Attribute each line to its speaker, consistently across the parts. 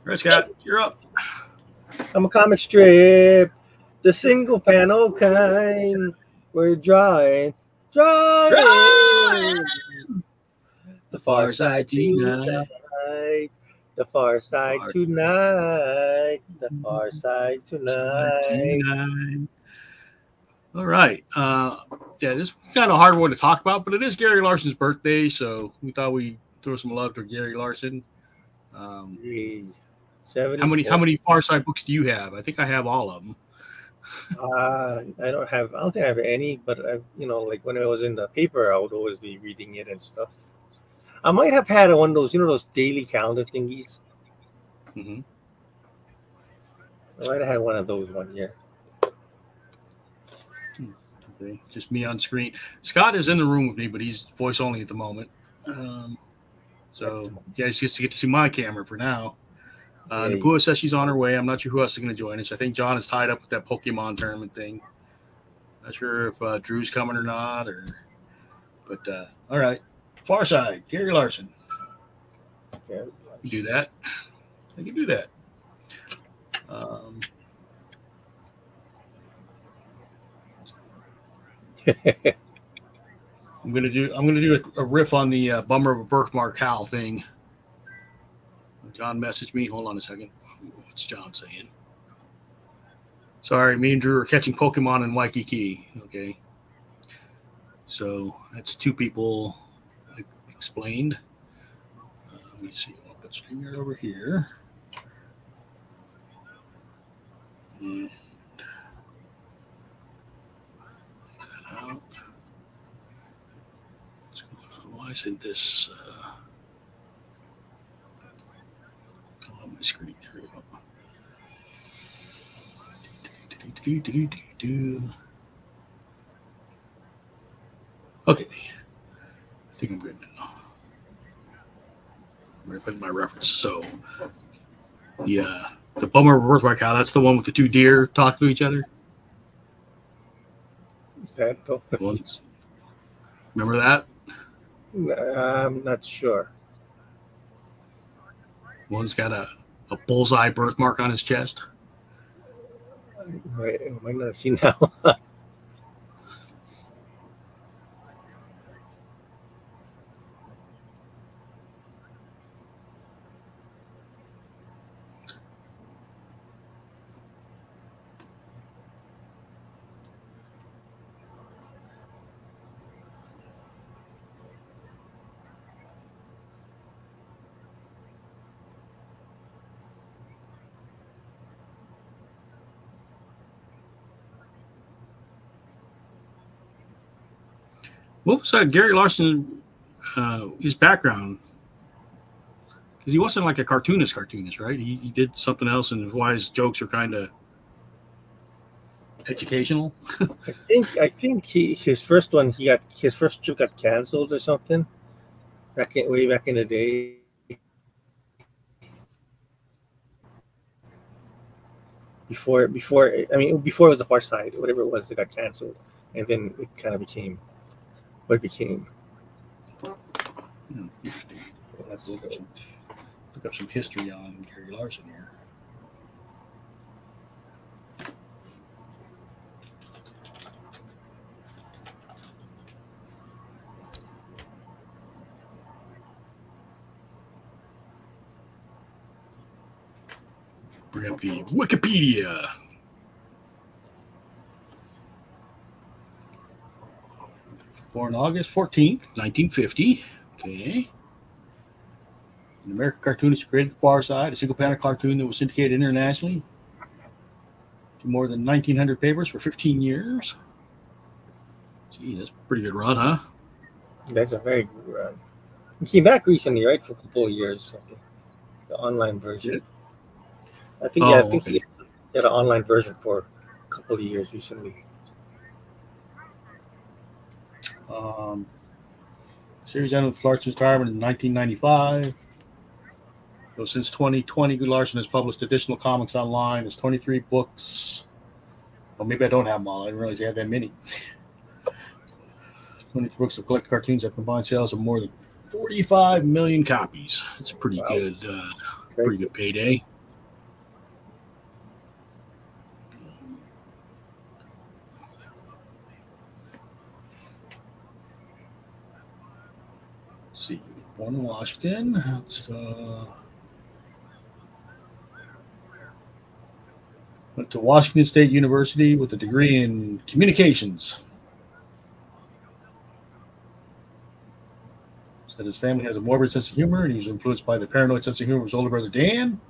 Speaker 1: All right, Scott, you're up.
Speaker 2: I'm a comic strip, the single panel kind. We're drawing. The far side tonight. The far side tonight. The far side tonight.
Speaker 1: All right. Yeah, this is kind of a hard one to talk about, but it is Gary Larson's birthday, so we thought we'd throw some love to Gary Larson. How many Far Side books do you have? I think I have all of them.
Speaker 2: I don't think I have any, but like when I was in the paper, I would always be reading it and stuff. I might have had one of those, those daily calendar thingies.
Speaker 1: Mm-hmm.
Speaker 2: I might have had one of those one year.
Speaker 1: Okay, just me on screen. Scott is in the room with me, but he's voice only at the moment. So you guys just get to see my camera for now. Napua says she's on her way. I'm not sure who else is going to join us. I think John is tied up with that Pokemon tournament thing. Not sure if Drew's coming or not. But all right. Far Side, Gary Larson.
Speaker 2: Yeah.
Speaker 1: You do that. I can do that. I'm gonna do a riff on the Bummer of a Birthmark Hal thing. John messaged me. Hold on a second. What's John saying? Sorry, me and Drew are catching Pokemon in Waikiki. Okay. So that's two people explained. Let me see. I'll put StreamYard over here. And take that out. What's going on? Why isn't this on my screen? There we go. Okay. I think I'm good now. I'm going to put in my reference. So, the Bummer of a Birthmark Hal, that's the one with the two deer talking to each other.
Speaker 2: Is that the
Speaker 1: ones? Remember that?
Speaker 2: I'm not sure.
Speaker 1: One's got a bullseye birthmark on his chest.
Speaker 2: Right, I might not see now.
Speaker 1: What was Gary Larson, his background? Because he wasn't like a cartoonist, right? He did something else, and why his jokes are kind of educational.
Speaker 2: I think his first strip got canceled or something. Way back in the day. Before it was the Far Side, whatever it was, it got canceled, and then it kind of became what it became.
Speaker 1: Interesting. Let's look up some history on Gary Larson here. Bring up the Wikipedia. Born August 14th, 1950. Okay. An American cartoonist who created The Far Side, a single panel cartoon that was syndicated internationally to more than 1,900 papers for 15 years. Gee, that's a pretty good run, huh?
Speaker 2: That's a very good run. He came back recently, right, for a couple of years. The online version.
Speaker 1: Yeah.
Speaker 2: I think he had an online version for a couple of years recently.
Speaker 1: Series ended with Larson's retirement in 1995. So since 2020, Larson has published additional comics online. It's 23 books. Well, maybe I don't have them all. I didn't realize he had that many. 23 books of collected cartoons have combined sales of more than 45 million copies. That's pretty good.
Speaker 2: Very
Speaker 1: pretty good payday. Let's see, born in Washington. Went to Washington State University with a degree in communications. Said his family has a morbid sense of humor, and he was influenced by the paranoid sense of humor of his older brother Dan.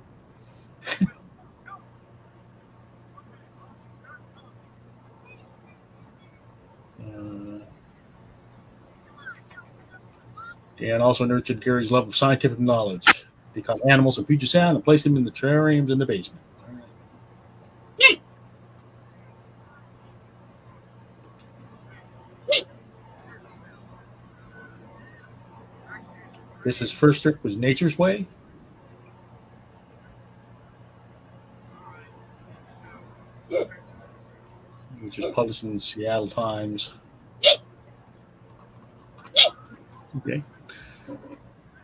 Speaker 1: Dan also nurtured Gary's love of scientific knowledge. They caught animals in Puget Sound and placed them in the terrariums in the basement. Chris's first strip was Nature's Way. Which was published in the Seattle Times. Okay.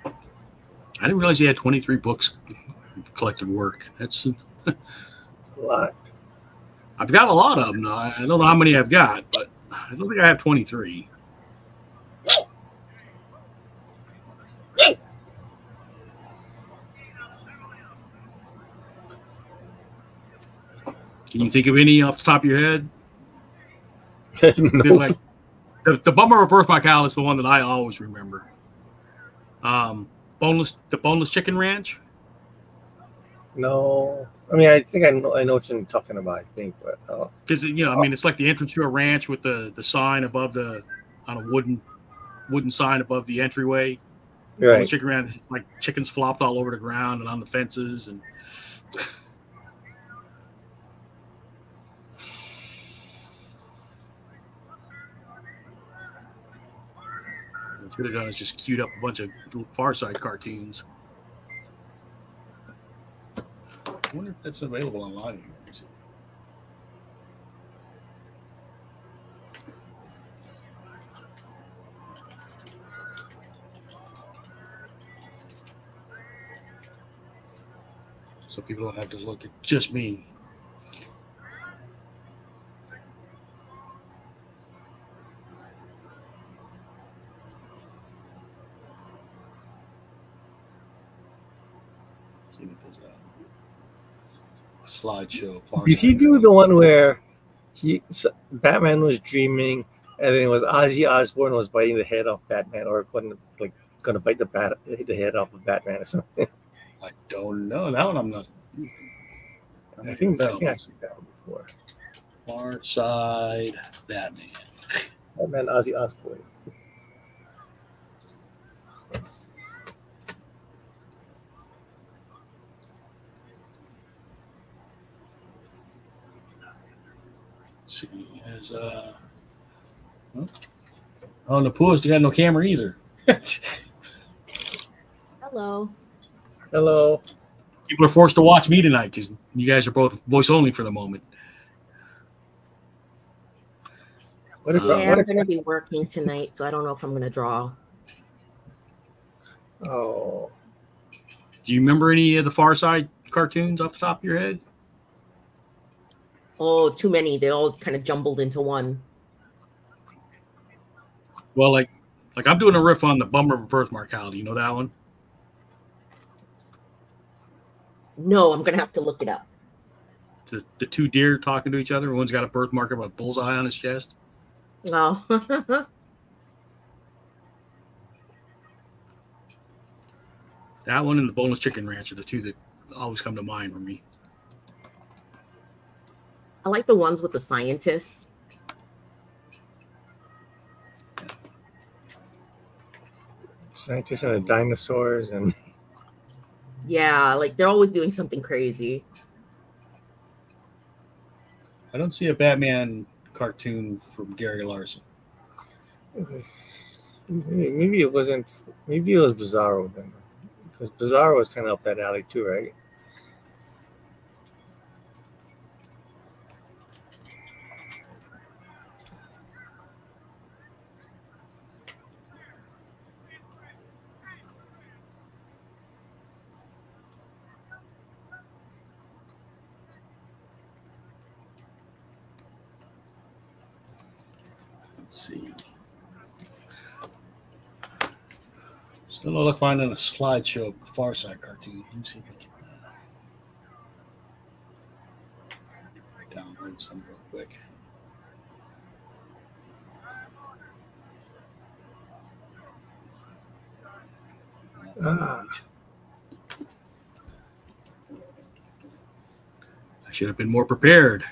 Speaker 1: I didn't realize he had 23 books collected work. That's
Speaker 2: a lot.
Speaker 1: I've got a lot of them. I don't know how many I've got, but I don't think I have 23. Can you think of any off the top of your head?
Speaker 2: No.
Speaker 1: Like the Bummer of Birthmark Al is the one that I always remember. The Boneless Chicken Ranch.
Speaker 2: No, I mean I think I know what you're talking about. I think, but
Speaker 1: because I mean it's like the entrance to a ranch with the sign above on a wooden sign above the entryway.
Speaker 2: Right.
Speaker 1: Chicken ranch, like chickens flopped all over the ground and on the fences and. What could have done is just queued up a bunch of Far Side cartoons. I wonder if that's available online. So people don't have to look at just me. Slideshow.
Speaker 2: Did he do the one where Batman was dreaming, and then it was Ozzy Osbourne was biting the head off Batman, or going to bite the head off of Batman or something?
Speaker 1: I don't know that one. I'm not.
Speaker 2: I think I've seen that one before.
Speaker 1: Far Side Batman.
Speaker 2: Batman Ozzy Osbourne.
Speaker 1: See, as Napua's got no camera either.
Speaker 3: Hello.
Speaker 2: Hello.
Speaker 1: People are forced to watch me tonight because you guys are both voice only for the moment.
Speaker 3: I'm going to be working tonight, so I don't know if I'm going to draw.
Speaker 2: Oh.
Speaker 1: Do you remember any of the Far Side cartoons off the top of your head?
Speaker 3: Oh, too many. They all kind of jumbled into one.
Speaker 1: Well, like I'm doing a riff on the Bummer of a Birthmark Al. Do you know that one?
Speaker 3: No, I'm going to have to look it up.
Speaker 1: It's the two deer talking to each other. One's got a birthmark of a bullseye on his chest.
Speaker 3: Oh.
Speaker 1: That one and the Boneless Chicken Ranch are the two that always come to mind for me.
Speaker 3: I like the ones with the scientists.
Speaker 2: Scientists and the dinosaurs and.
Speaker 3: Yeah, like they're always doing something crazy.
Speaker 1: I don't see a Batman cartoon from Gary Larson.
Speaker 2: Maybe it wasn't. Maybe it was Bizarro then, because Bizarro was kind of up that alley too, right?
Speaker 1: Let's see. Still not like finding a slideshow of Far Side cartoon. Let me see if I can download some real quick. I should have been more prepared.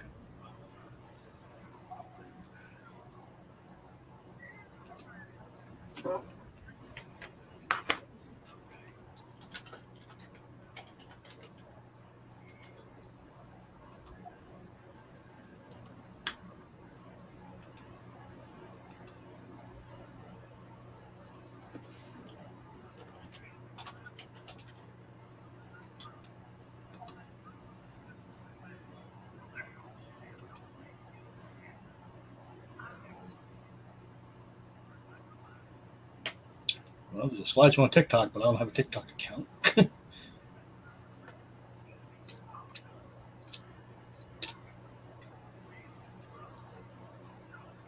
Speaker 1: Well, there's a slideshow on TikTok, but I don't have a TikTok account.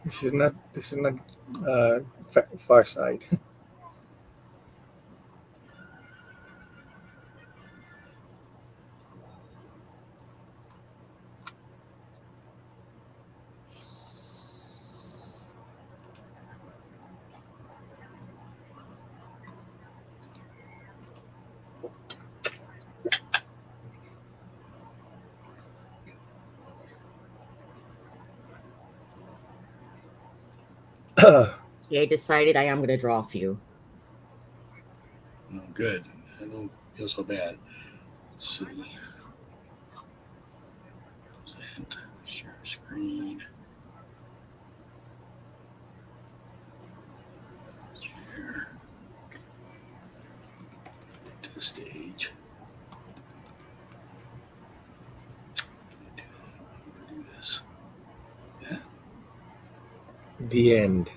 Speaker 2: This is not Far Side.
Speaker 3: Yeah, I decided I am going to draw a few.
Speaker 1: Oh, good. I don't feel so bad. Let's see. Present, share screen. Share. To the stage. Do this. Yeah.
Speaker 2: The end.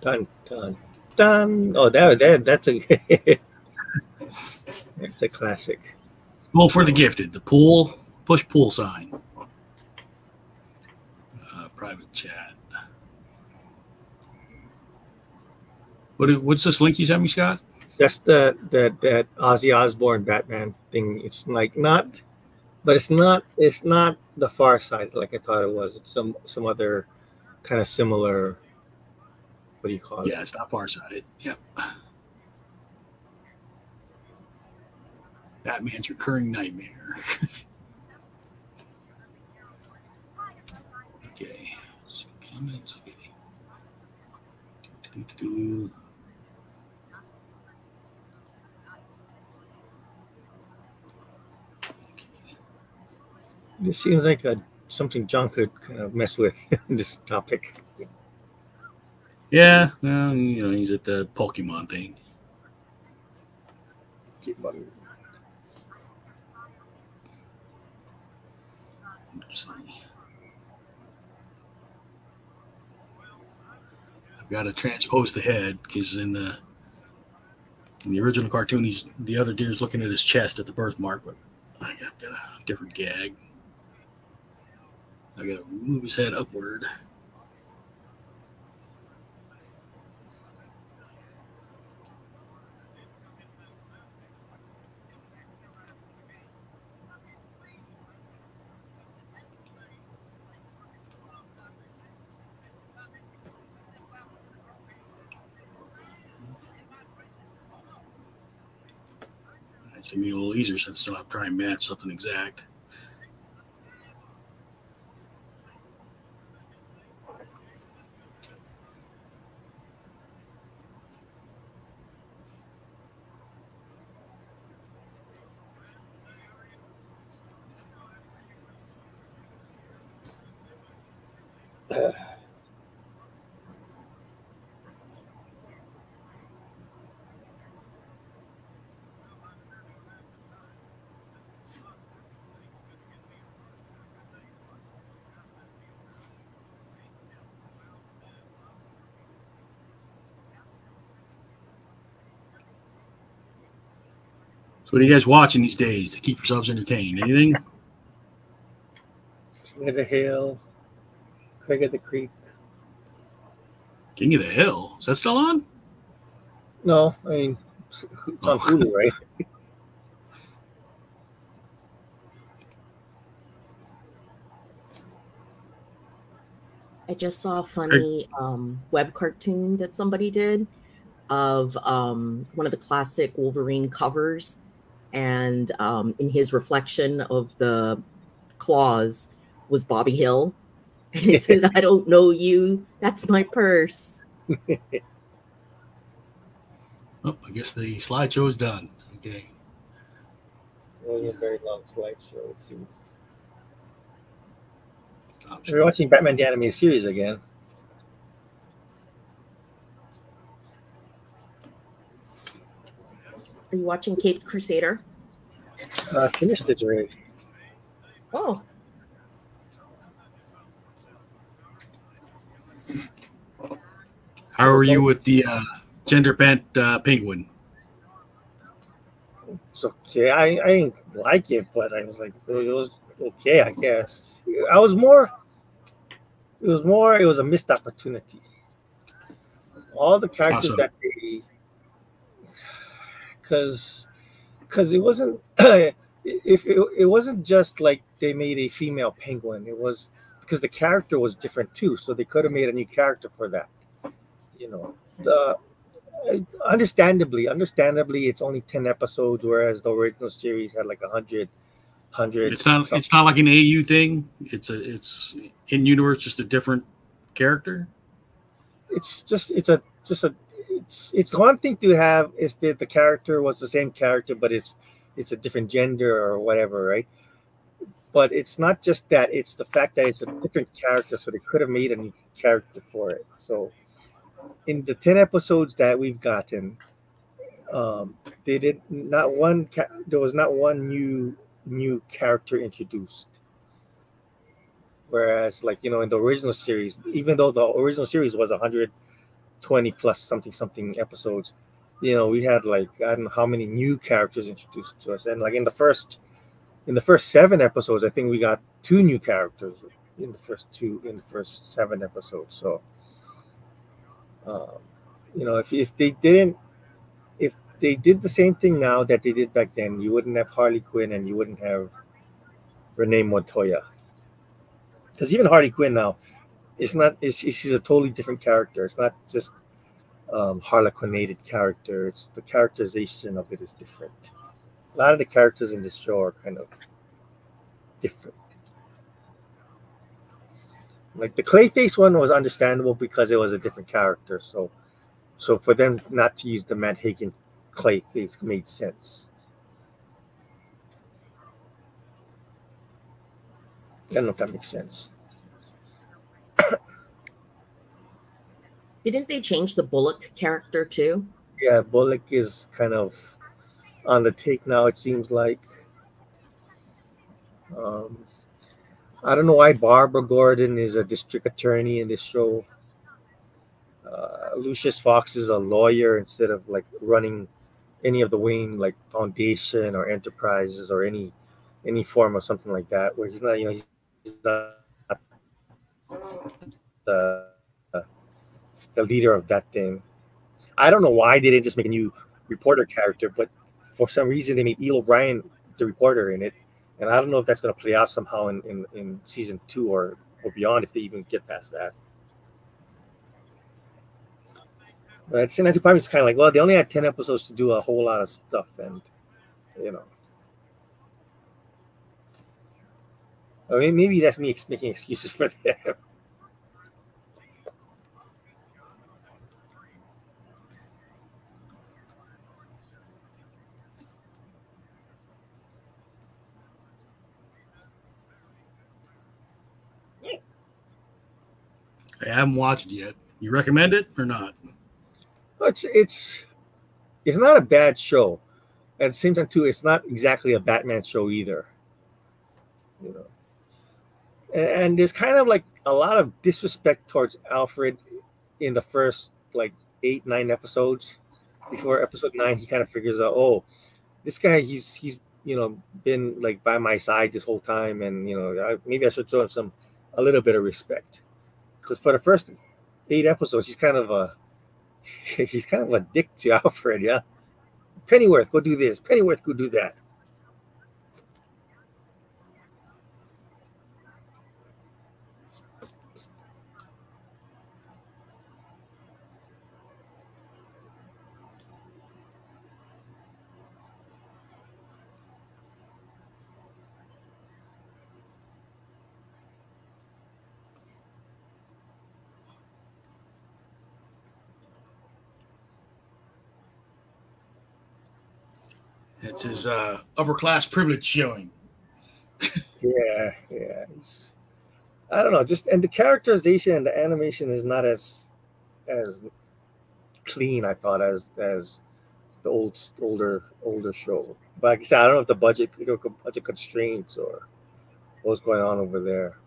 Speaker 2: Dun dun dun. Oh, that's a that's a classic.
Speaker 1: Well, for the gifted, the push pool sign. Private chat. What's this link you sent me, Scott?
Speaker 2: That's that Ozzy Osbourne Batman thing. It's like not, but it's not the Far Side like I thought it was. It's some other kind of similar. What do you call it?
Speaker 1: Yeah, it's not Far Side. Yep. Batman's recurring nightmare. Okay. So comments. Okay.
Speaker 2: This seems like something John could kind of mess with this topic.
Speaker 1: Yeah, well, he's at the Pokemon thing. I've got to transpose the head because in the original cartoon, the other deer's looking at his chest at the birthmark, but I got a different gag. I got to move his head upward. It's going to be a little easier since I don't have to try and match something exact. So what are you guys watching these days to keep yourselves entertained? Anything?
Speaker 2: King of the Hill, Craig of the Creek.
Speaker 1: King of the Hill. Is that still on?
Speaker 2: No, I mean it's on Hulu, right?
Speaker 3: I just saw a funny web cartoon that somebody did of one of the classic Wolverine covers, and in his reflection of the claws was Bobby Hill, and it said, "I don't know you. That's my purse."
Speaker 1: Oh, I guess the slideshow is done. Okay.
Speaker 2: It wasn't a very long slideshow, it seems. We're watching Batman the Animated Series again.
Speaker 3: Are you watching Caped Crusader?
Speaker 2: Finished it already.
Speaker 3: Oh.
Speaker 1: How are you with the gender bent penguin?
Speaker 2: It's okay. I didn't like it, but I was like, it was okay, I guess. It was a missed opportunity. All the characters
Speaker 1: Awesome.
Speaker 2: that they, because it wasn't it wasn't just like they made a female penguin. It was because the character was different too, so they could have made a new character for that. You know, understandably, it's only 10 episodes, whereas the original series had like 100.
Speaker 1: It's not like an AU thing. It's in universe, just a different character.
Speaker 2: It's one thing to have if the character was the same character, but it's a different gender or whatever, right? But it's not just that; it's the fact that it's a different character, so they could have made a new character for it. So, in the 10 episodes that we've gotten, they did not one. There was not one new character introduced. Whereas, like, in the original series, even though the original series was 120 plus something episodes, we had like I don't know how many new characters introduced to us, and like in the first 7 episodes, I think we got 2 new characters in the first 7 episodes. So, if they did the same thing now that they did back then, you wouldn't have Harley Quinn and you wouldn't have Renee Montoya. Because even Harley Quinn now, she's a totally different character. It's not just Harlequinated character. It's the characterization of it is different. A lot of the characters in this show are kind of different. Like the Clayface one was understandable because it was a different character. So for them not to use the Matt Hagen Clayface made sense. I don't know if that makes sense.
Speaker 3: Didn't they change the Bullock character too?
Speaker 2: Yeah, Bullock is kind of on the take now, it seems like. I don't know why Barbara Gordon is a district attorney in this show. Lucius Fox is a lawyer instead of like running any of the Wayne like foundation or enterprises or any form of something like that, where he's not the leader of that thing. I don't know why they didn't just make a new reporter character, but for some reason they made Eel O'Brien the reporter in it, and I don't know if that's going to play out somehow in season 2 or beyond, if they even get past that. But at the same time, it's kind of like, well, they only had 10 episodes to do a whole lot of stuff, and I mean, maybe that's me making excuses for them.
Speaker 1: I haven't watched it yet. You recommend it or not?
Speaker 2: It's not a bad show. At the same time, too, it's not exactly a Batman show either. And there's kind of like a lot of disrespect towards Alfred in the first like 8-9 episodes. Before episode 9, he kind of figures out, oh, this guy, he's been like by my side this whole time, and maybe I should show him a little bit of respect. Because for the first 8 episodes. He's kind of a dick to Alfred. Yeah, Pennyworth, go do this. Pennyworth, go do that.
Speaker 1: It's his upper class privilege showing.
Speaker 2: Yeah. I don't know. Just and the characterization and the animation is not as clean. I thought as the older show. But like I said, I don't know if the budget constraints or what's going on over there.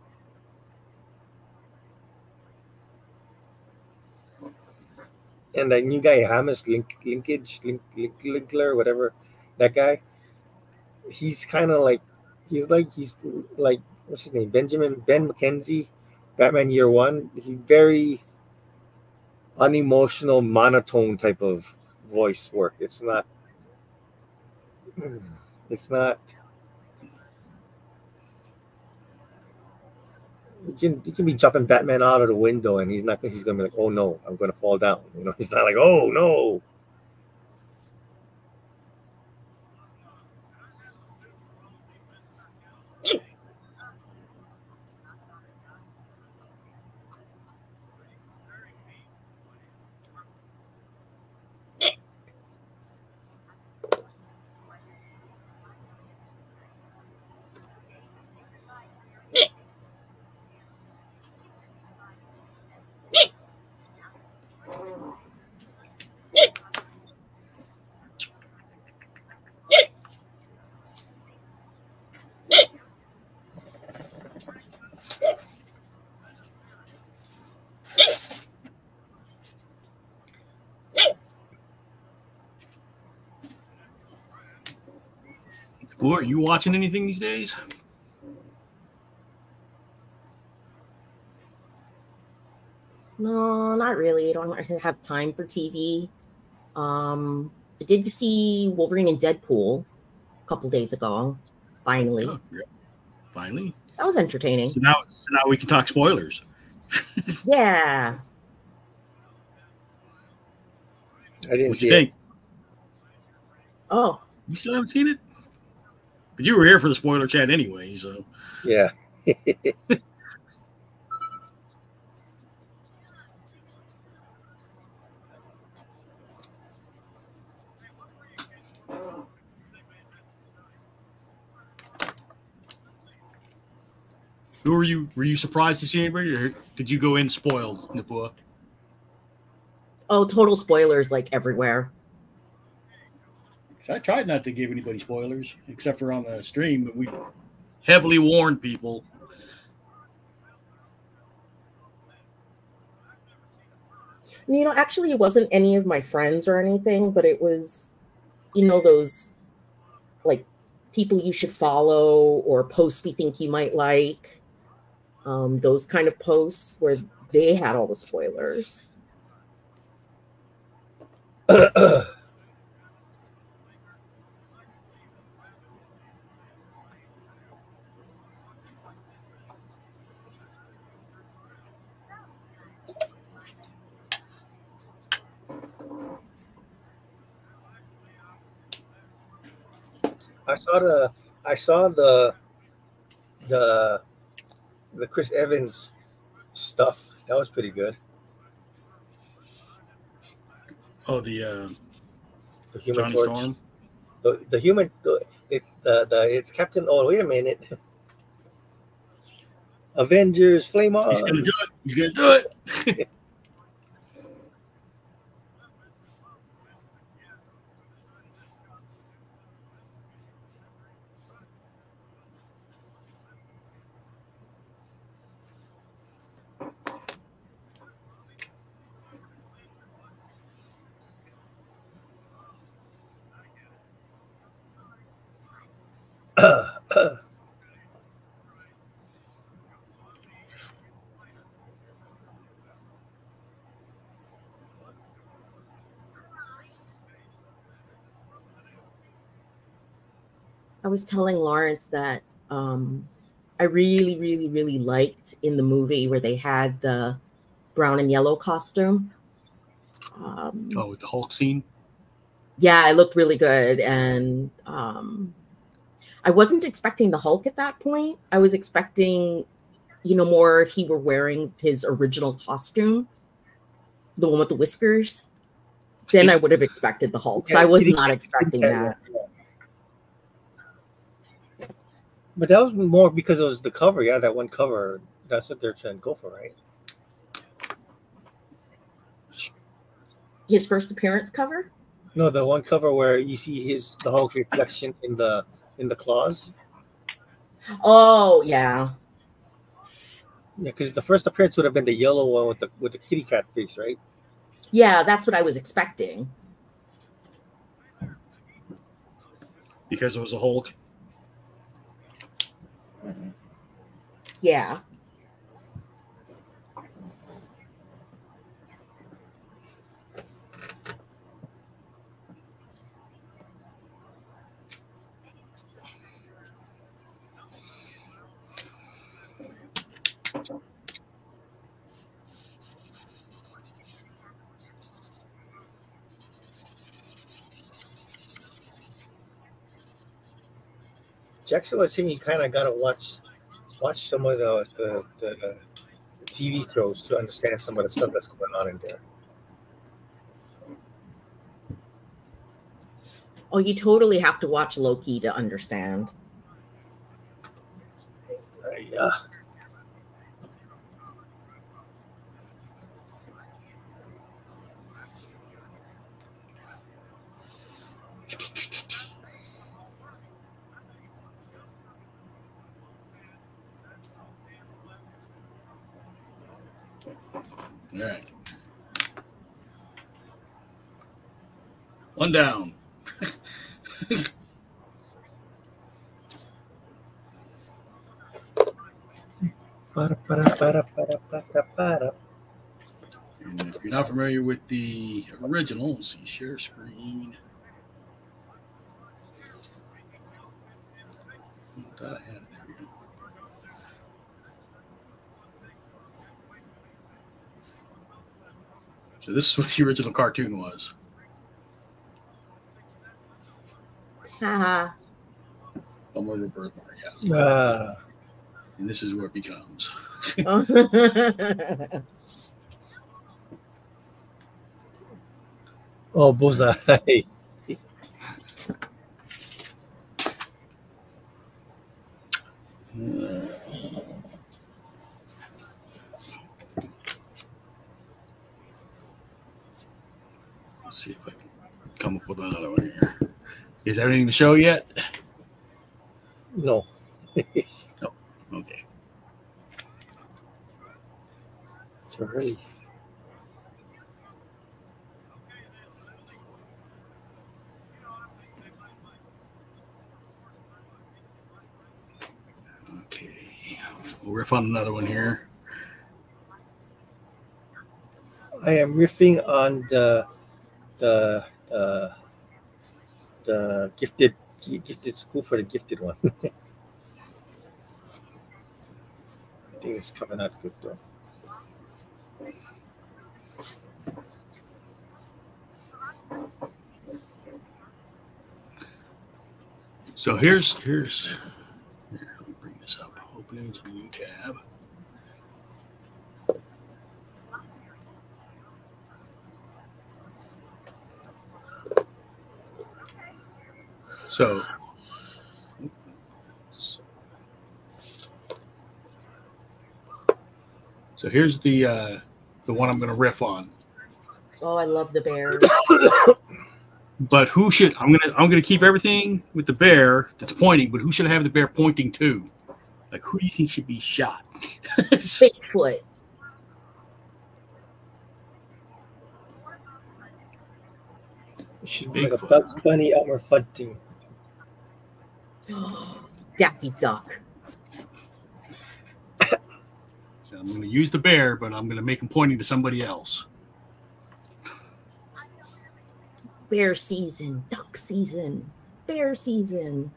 Speaker 2: And that new guy, Linkler, whatever, that guy, he's like what's his name? Ben McKenzie, Batman Year One. He very unemotional, monotone type of voice work. It's not. You can be jumping Batman out of the window, and he's gonna be like, "Oh no, I'm gonna fall down." He's not like, "Oh no."
Speaker 1: Boy, are you watching anything these days?
Speaker 3: No, not really. I don't have time for TV. I did see Wolverine and Deadpool a couple days ago. Finally.
Speaker 1: Oh, yeah. Finally.
Speaker 3: That was entertaining.
Speaker 1: So now we can talk spoilers.
Speaker 3: Yeah.
Speaker 2: I didn't
Speaker 1: What'd
Speaker 2: see
Speaker 1: you think?
Speaker 3: Oh.
Speaker 1: You still haven't seen it? But you were here for the spoiler chat anyway, so.
Speaker 2: Yeah.
Speaker 1: Who were you? Were you surprised to see anybody, or did you go in spoiled, Nipua?
Speaker 3: Oh, total spoilers like everywhere.
Speaker 1: I tried not to give anybody spoilers, except for on the stream, but we heavily warned people.
Speaker 3: Actually, it wasn't any of my friends or anything, but it was, those like people you should follow or posts we think you might like. Those kind of posts where they had all the spoilers.
Speaker 2: I saw the Chris Evans stuff. That was pretty good.
Speaker 1: Oh, the
Speaker 2: Human
Speaker 1: Johnny
Speaker 2: Torch.
Speaker 1: Storm.
Speaker 2: The human. It's Captain. Oh, wait a minute. Avengers, flame on!
Speaker 1: He's gonna do it. He's gonna do it.
Speaker 3: I was telling Lawrence that I really, really, really liked in the movie where they had the brown and yellow costume.
Speaker 1: With the Hulk scene.
Speaker 3: Yeah, it looked really good, and I wasn't expecting the Hulk at that point. I was expecting, more if he were wearing his original costume, the one with the whiskers. Then I would have expected the Hulk. So I was not expecting that.
Speaker 2: But that was more because it was the cover. Yeah, that one cover. That's what they're trying to go for, right?
Speaker 3: His first appearance cover?
Speaker 2: No, the one cover where you see the Hulk's reflection in the claws.
Speaker 3: Oh yeah.
Speaker 2: Yeah, because the first appearance would have been the yellow one with the kitty cat face, right?
Speaker 3: Yeah, that's what I was expecting.
Speaker 1: Because it was a Hulk.
Speaker 3: Yeah.
Speaker 2: Jackson was saying you kind of got to watch some of the TV shows to understand some of the stuff that's going on in there.
Speaker 3: Oh, you totally have to watch Loki to understand.
Speaker 2: Yeah.
Speaker 1: All right. One down. And if you're not familiar with the original, let's see, share screen. I thought I had it. There we go. So this is what the original cartoon was.
Speaker 3: Haha.
Speaker 1: Bumblebee birthmark house. And this is where it becomes.
Speaker 2: Oh, bullseye.
Speaker 1: Let's see if I can come up with another one here. Is there anything to show yet?
Speaker 2: No.
Speaker 1: No. Okay.
Speaker 2: It's early.
Speaker 1: Okay. We'll riff on another one here.
Speaker 2: I am riffing on the gifted school for the gifted one. I think it's coming out good though.
Speaker 1: So here's here, let me bring this up. Opening a new tab. So here's the one I'm going to riff on.
Speaker 3: Oh, I love the bears.
Speaker 1: But who should I'm gonna keep everything with the bear that's pointing, but who should I have the bear pointing to? Like, who do you think should be shot?
Speaker 3: Bigfoot.
Speaker 2: Should be like a Bugs Bunny Elmer Fudd thing.
Speaker 3: Daffy Duck.
Speaker 1: So I'm going to use the bear, but I'm going to make him pointing to somebody else.
Speaker 3: Bear season, duck season, bear season.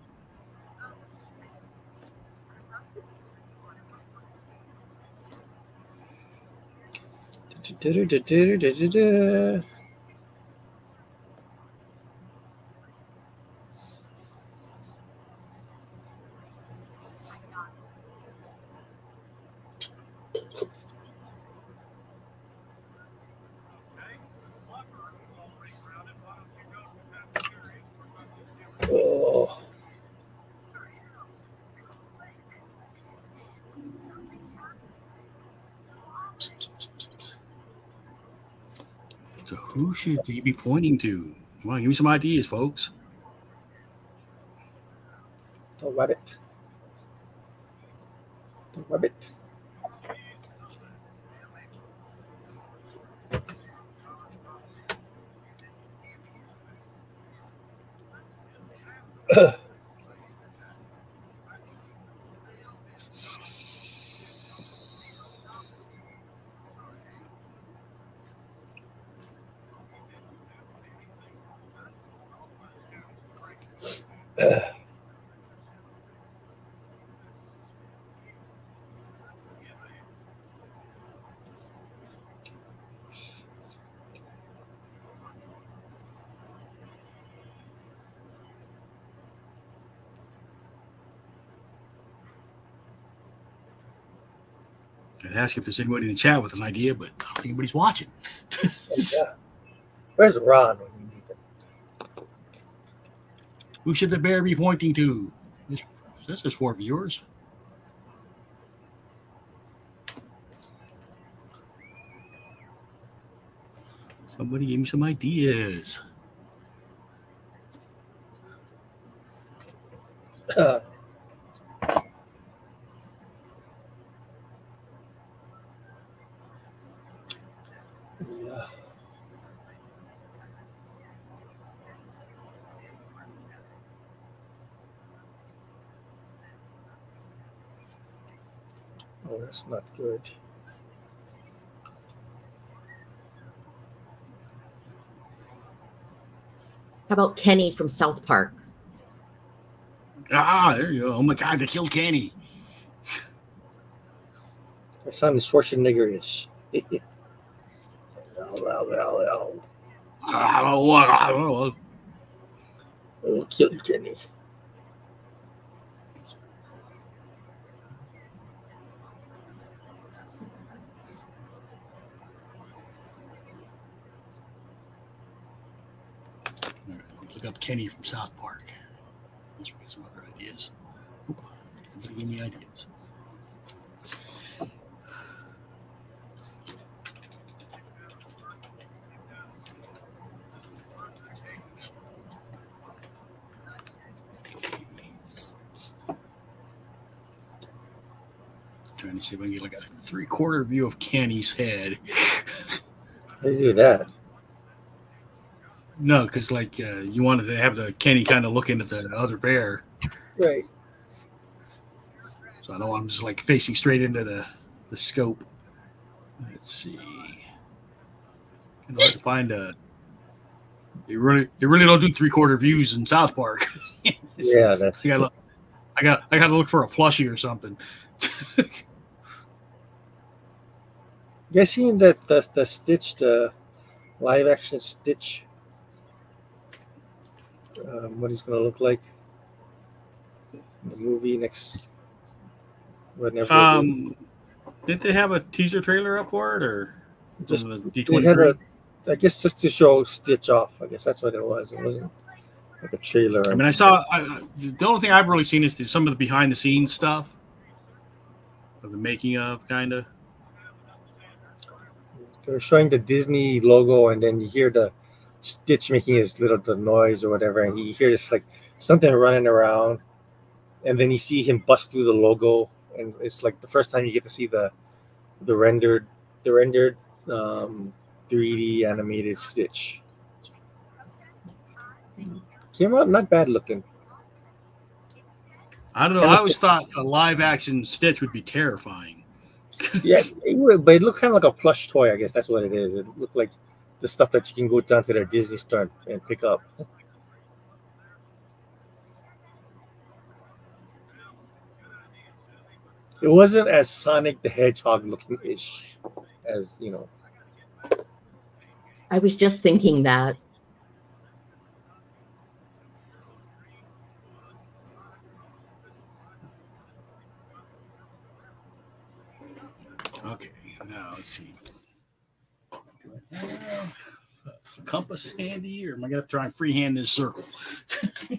Speaker 2: Oh.
Speaker 1: So who should he be pointing to? Come on, give me some ideas, folks.
Speaker 2: Don't rub it. Don't rub it.
Speaker 1: I'd ask if there's anybody in the chat with an idea, but I don't think anybody's watching.
Speaker 2: Yeah. Where's Ron when you need him?
Speaker 1: Who should the bear be pointing to? This is 4 viewers. Somebody give me some ideas.
Speaker 2: Yeah. Oh, that's not good.
Speaker 3: How about Kenny from South Park?
Speaker 1: Ah, there you go. Oh my God, they killed Kenny.
Speaker 2: That sounds Schwarzenegger-ish. Oh, kill Kenny.
Speaker 1: Look up Kenny from South Park. Let's get some other ideas. Somebody give me ideas. Trying to see if I can get like a 3/4 view of Kenny's head.
Speaker 2: How do you do that?
Speaker 1: No, because like you wanted to have the Kenny kind of looking at the other bear.
Speaker 2: Right.
Speaker 1: So I don't want him just like facing straight into the scope. Let's see. Kind of hard to find a. They really don't do 3/4 views in South Park.
Speaker 2: Yeah, that's.
Speaker 1: I got to look for a plushie or something.
Speaker 2: You guys seen that the Stitch, the live action Stitch? What he's gonna look like in the movie next. Whenever.
Speaker 1: Did they have a teaser trailer up for it, or
Speaker 2: Just
Speaker 1: the
Speaker 2: they
Speaker 1: D23?
Speaker 2: had I guess just to show Stitch off. I guess that's what it was. It wasn't like a trailer.
Speaker 1: I mean, I saw the only thing I've really seen is some of the behind the scenes stuff, of the making of kind of.
Speaker 2: They were showing the Disney logo, and then you hear the Stitch making his the noise or whatever, and you hear this like something running around, and then you see him bust through the logo, and it's like the first time you get to see the rendered 3D animated Stitch. Came out not bad looking.
Speaker 1: I don't know. I always thought a live action Stitch would be terrifying.
Speaker 2: Yeah, it would, but it looked kind of like a plush toy. I guess that's what it is. It looked like the stuff that you can go down to their Disney store and pick up. It wasn't as Sonic the Hedgehog looking ish as
Speaker 3: I was just thinking that.
Speaker 1: Okay, now let's see. Do I have a compass handy, or am I gonna have to try and freehand this circle? I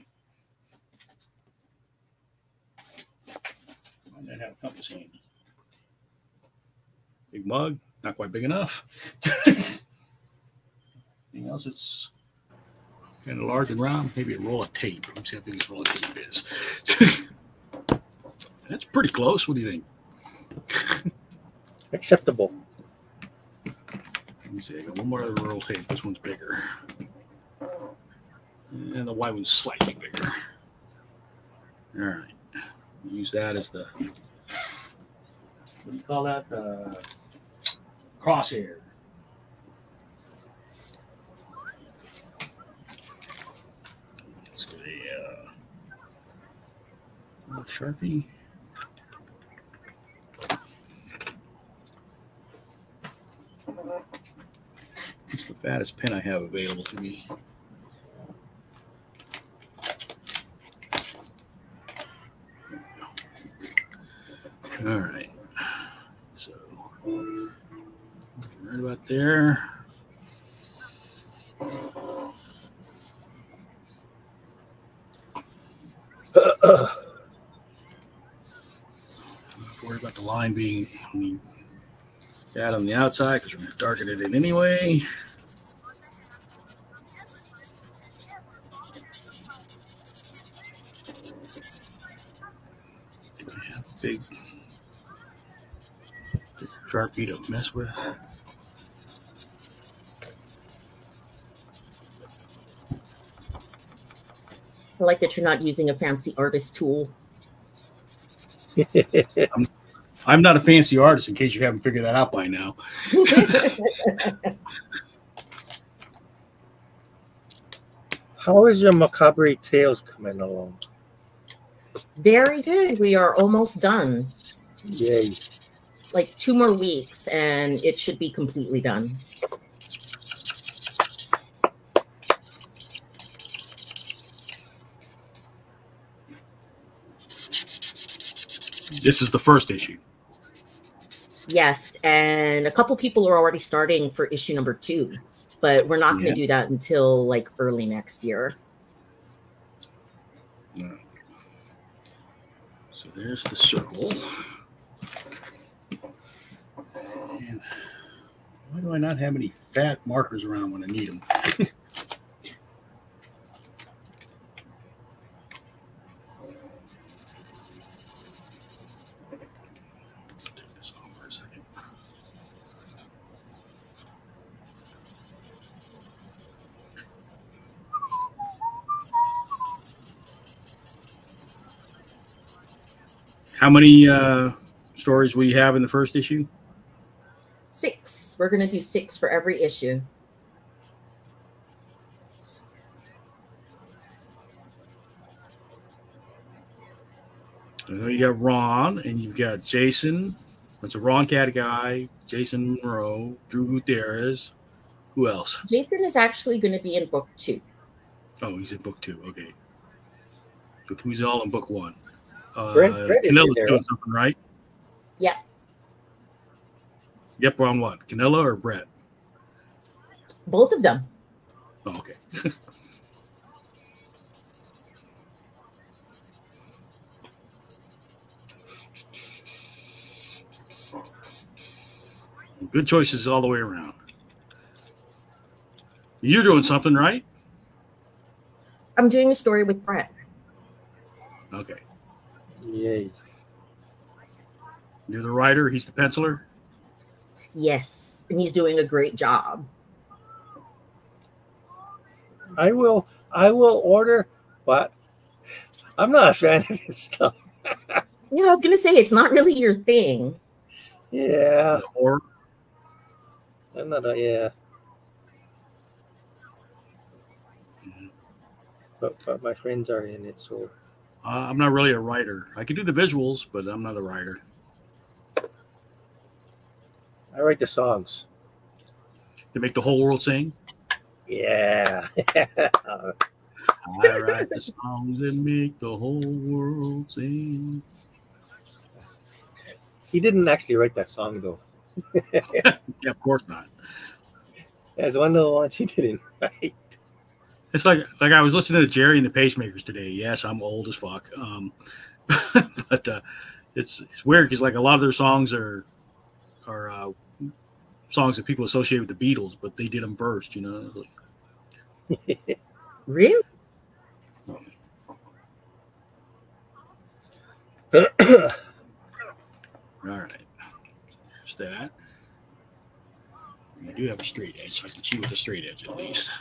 Speaker 1: might have a compass handy. Big mug, not quite big enough. Anything else that's kind of large and round? Maybe a roll of tape. Let's see how big this roll of tape is. That's pretty close. What do you think?
Speaker 2: Acceptable.
Speaker 1: Let me see. I got one more other roll of tape. This one's bigger. And the white one's slightly bigger. All right. Use that as the, what do you call that? Crosshair. Let's get a Sharpie. It's the fattest pen I have available to me. All right. So, right about there. Don't worry about the line being bad on the outside because we're going to darken it in anyway. Big Sharpie to mess with.
Speaker 3: I like that you're not using a fancy artist tool.
Speaker 1: I'm not a fancy artist, in case you haven't figured that out by now.
Speaker 2: How is your Macabre Tales coming along?
Speaker 3: Very good. We are almost done.
Speaker 2: Yay.
Speaker 3: Like 2 more weeks and it should be completely done.
Speaker 1: This is the first issue.
Speaker 3: Yes, and a couple people are already starting for issue number 2, but we're not going to do that until like early next year.
Speaker 1: So there's the circle. And why do I not have any fat markers around when I need them? How many stories will you have in the first issue?
Speaker 3: 6. We're going to do 6 for every issue.
Speaker 1: I know you got Ron and you've got Jason. That's a Ron Cat guy, Jason Monroe, Drew Gutierrez. Who else?
Speaker 3: Jason is actually going to be in book 2.
Speaker 1: Oh, he's in book 2. Okay. So who's all in book 1?
Speaker 2: Brett
Speaker 1: Canella's doing something, right?
Speaker 3: Yeah.
Speaker 1: Yep, we're on what? Canella or Brett?
Speaker 3: Both of them.
Speaker 1: Oh, okay. Good choices all the way around. You're doing something, right?
Speaker 3: I'm doing a story with Brett.
Speaker 1: Okay.
Speaker 2: Yay.
Speaker 1: You're the writer, he's the penciler?
Speaker 3: Yes, and he's doing a great job.
Speaker 2: I will order, but I'm not a fan of this stuff.
Speaker 3: Yeah, I was going to say, it's not really your thing.
Speaker 2: Yeah.
Speaker 1: Or
Speaker 2: I'm not a, yeah. But my friends are in it, so.
Speaker 1: I'm not really a writer. I can do the visuals, but I'm not a writer.
Speaker 2: I write the songs.
Speaker 1: To make the whole world sing?
Speaker 2: Yeah.
Speaker 1: I write the songs that make the whole world sing.
Speaker 2: He didn't actually write that song though.
Speaker 1: Yeah, of course not.
Speaker 2: That's one of the ones he didn't write.
Speaker 1: It's like I was listening to Jerry and the Pacemakers today. Yes, I'm old as fuck. But it's weird because like a lot of their songs are songs that people associate with the Beatles, but they did them first. You know. Like,
Speaker 3: Really?
Speaker 1: all right. There's that. I do have a straight edge, so I can cheat with a straight edge at least.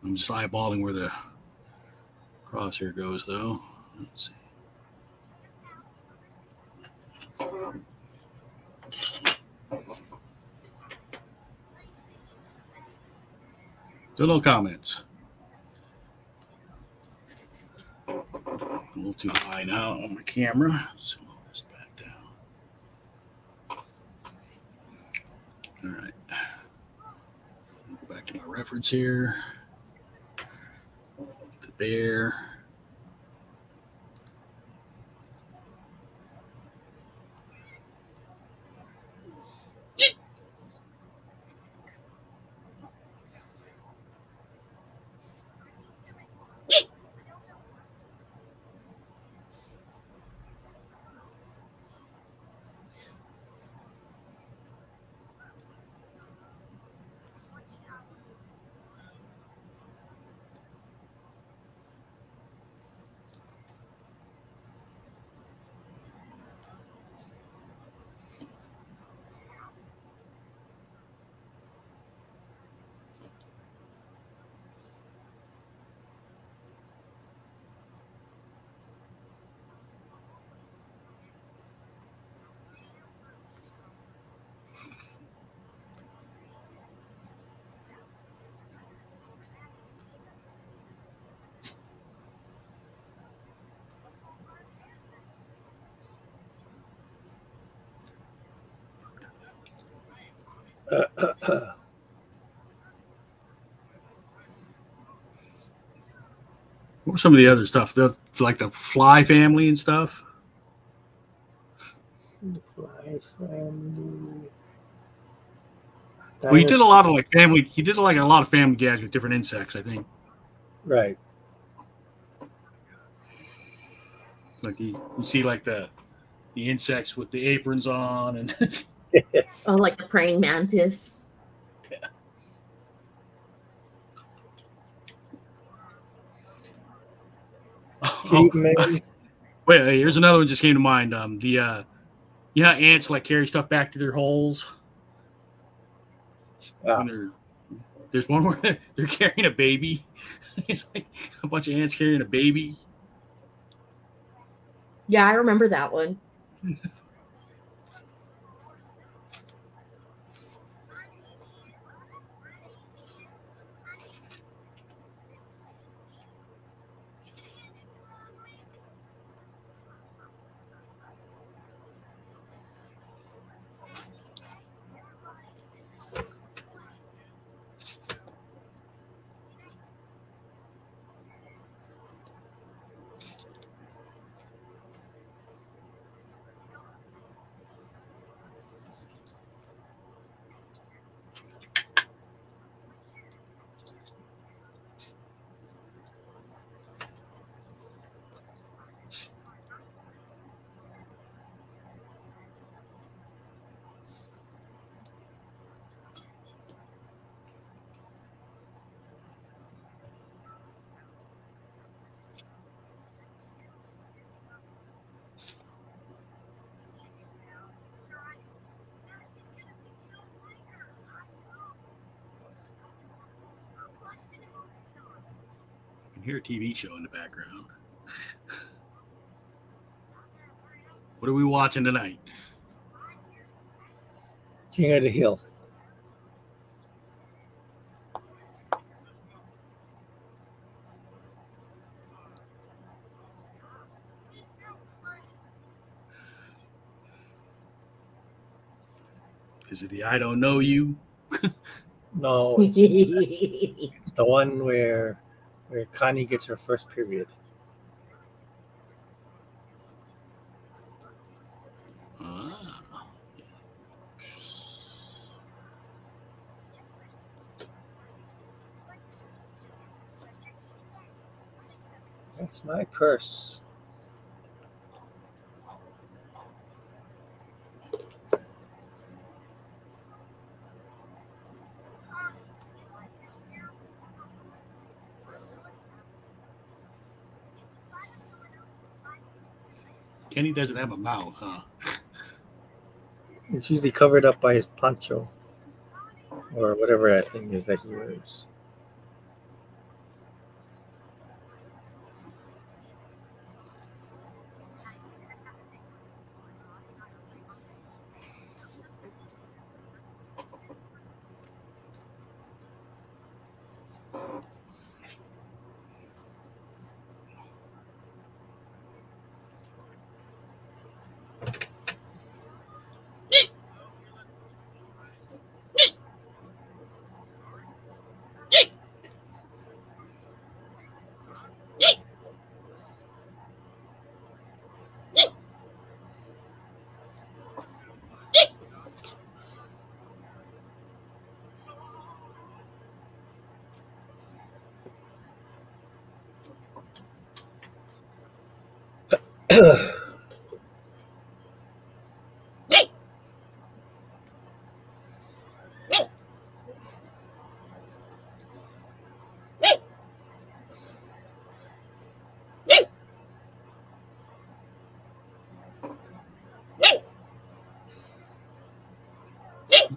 Speaker 1: I'm just eyeballing where the crosshair goes, though. Let's see. Still no comments. A little too high now on my camera. So I'll this back down. All right. Go back to my reference here. The bear. What were some of the other stuff? Like the Fly family and stuff?
Speaker 2: The Fly family.
Speaker 1: Well, he did a lot of like family. He did like a lot of family gags with different insects, I think.
Speaker 2: Right.
Speaker 1: Like you see like the insects with the aprons on and
Speaker 3: Oh, like the praying mantis.
Speaker 1: Wait, here's another one just came to mind. You know, ants like carry stuff back to their holes. There's one where they're carrying a baby. It's like a bunch of ants carrying a baby.
Speaker 3: Yeah, I remember that one.
Speaker 1: I can hear a TV show in the background. What are we watching tonight?
Speaker 2: King of the Hill.
Speaker 1: Is it the I Don't Know You?
Speaker 2: No, it's the one where Connie gets her first period.
Speaker 1: Ah.
Speaker 2: That's my purse.
Speaker 1: Kenny doesn't have a mouth, huh?
Speaker 2: It's usually covered up by his poncho or whatever that thing is that he wears.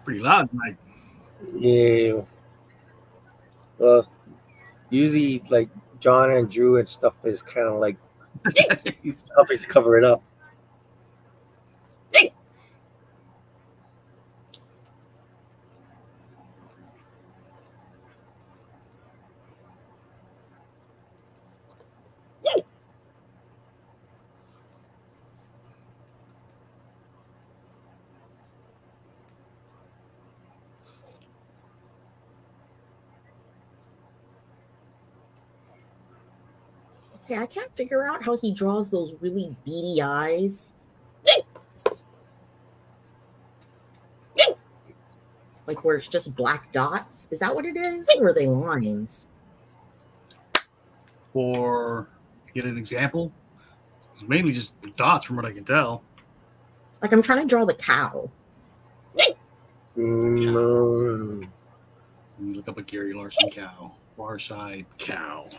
Speaker 1: Pretty loud tonight.
Speaker 2: Yeah. Well, usually like John and Drew and stuff is kind of like helping to cover it up.
Speaker 3: Okay, I can't figure out how he draws those really beady eyes. Like where it's just black dots. Is that what it is? Or are they lines?
Speaker 1: For get an example, it's mainly just dots from what I can tell.
Speaker 3: Like I'm trying to draw the cow.
Speaker 2: Mm.
Speaker 1: Let me look up a Gary Larson cow. Far side cow.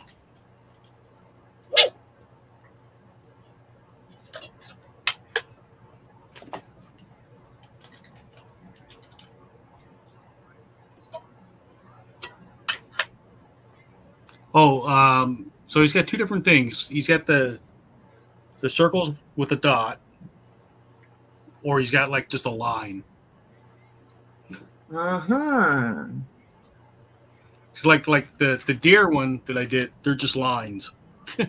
Speaker 1: Oh, so he's got two different things. He's got the circles with a dot, or he's got like just a line.
Speaker 3: Uh-huh.
Speaker 1: It's like the deer one that I did. They're just lines. All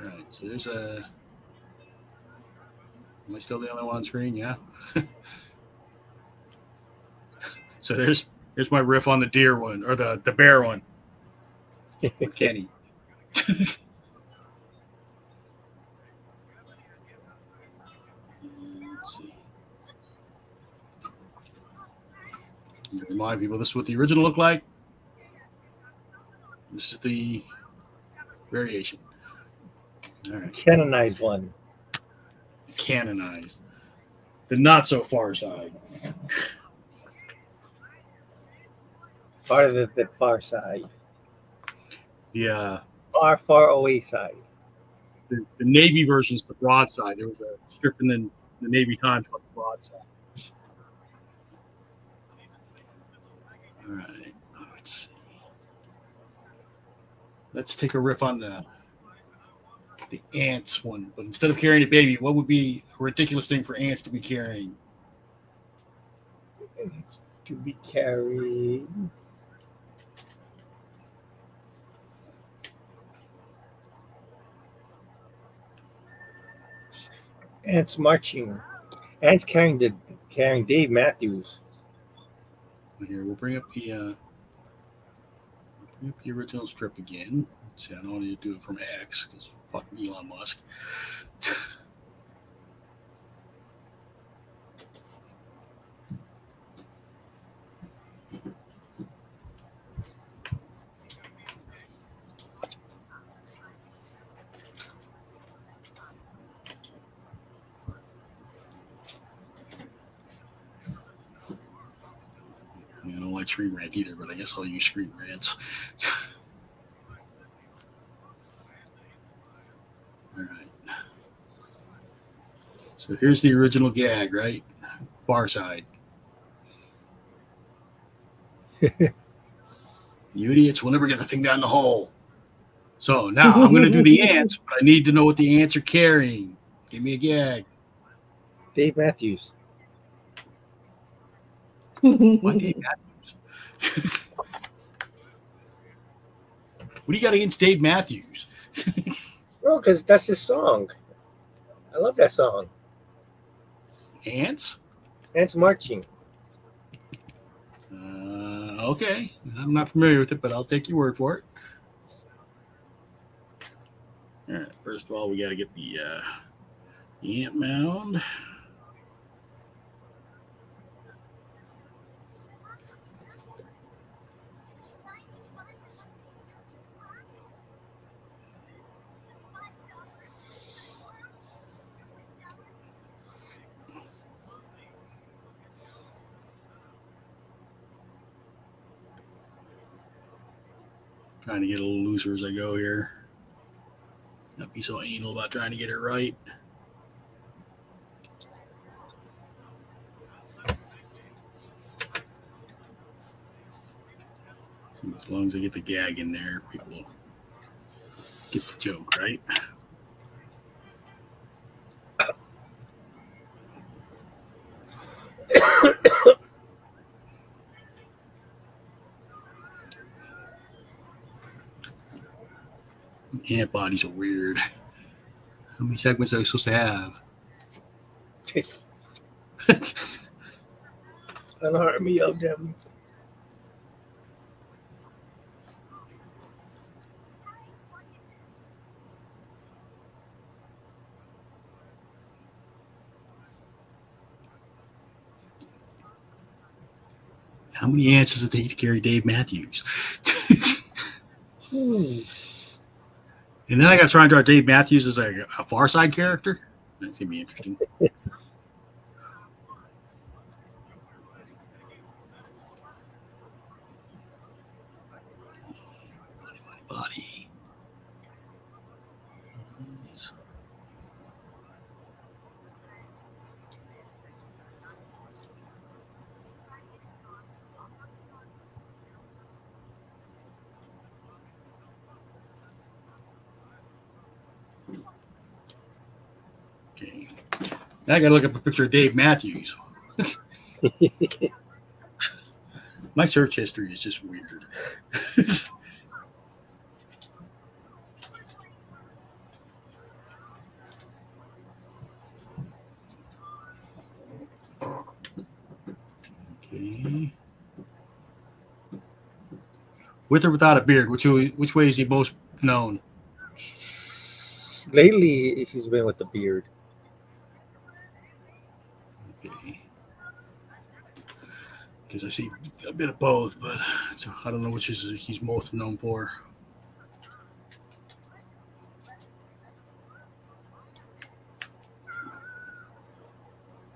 Speaker 1: right, so there's a. Am I still the only one on screen? Yeah. So here's my riff on the deer one or the bear one. With Kenny. Let's see. Remind people this is what the original looked like. This is the variation. All right.
Speaker 2: Canonized one.
Speaker 1: Canonized. The not so far side.
Speaker 2: Part of the far side.
Speaker 1: Yeah.
Speaker 2: Far away side.
Speaker 1: The Navy version is the broadside. There was a strip in the Navy Times called the broadside. All right. Let's see. Let's take a riff on the ants one. But instead of carrying a baby, what would be a ridiculous thing for ants to be carrying?
Speaker 2: To be carried. Ants marching. Ants carrying Dave Matthews.
Speaker 1: Here, we'll bring up the original strip again. Let's see, I don't want to do it from X because fuck Elon Musk. I don't like Screen Rant either, but I guess I'll use Screen Rants. All right. So here's the original gag, right? Far side. You idiots will never get the thing down the hole. So now I'm going to do the ants, but I need to know what the ants are carrying. Give me a gag.
Speaker 2: Dave Matthews.
Speaker 1: What Dave Matthews? What do you got against Dave Matthews?
Speaker 2: Bro, because that's his song. I love that song.
Speaker 1: Ants?
Speaker 2: Ants marching.
Speaker 1: Okay. I'm not familiar with it, but I'll take your word for it. All right. First of all, we got to get the ant mound. Trying to get a little looser as I go here. Not be so anal about trying to get it right. As long as I get the gag in there, people will get the joke, right? Ant bodies are weird. How many segments are we supposed to have?
Speaker 2: An army of them.
Speaker 1: How many ants does it take to carry Dave Matthews? And then I got to try and draw Dave Matthews as a Far Side character. That's going to be interesting. Body. Okay. Now I got to look up a picture of Dave Matthews. My search history is just weird. Okay. With or without a beard, which way is he most known?
Speaker 2: Lately, he's been with the beard.
Speaker 1: Okay. Because I see a bit of both, but so I don't know which is he's most known for.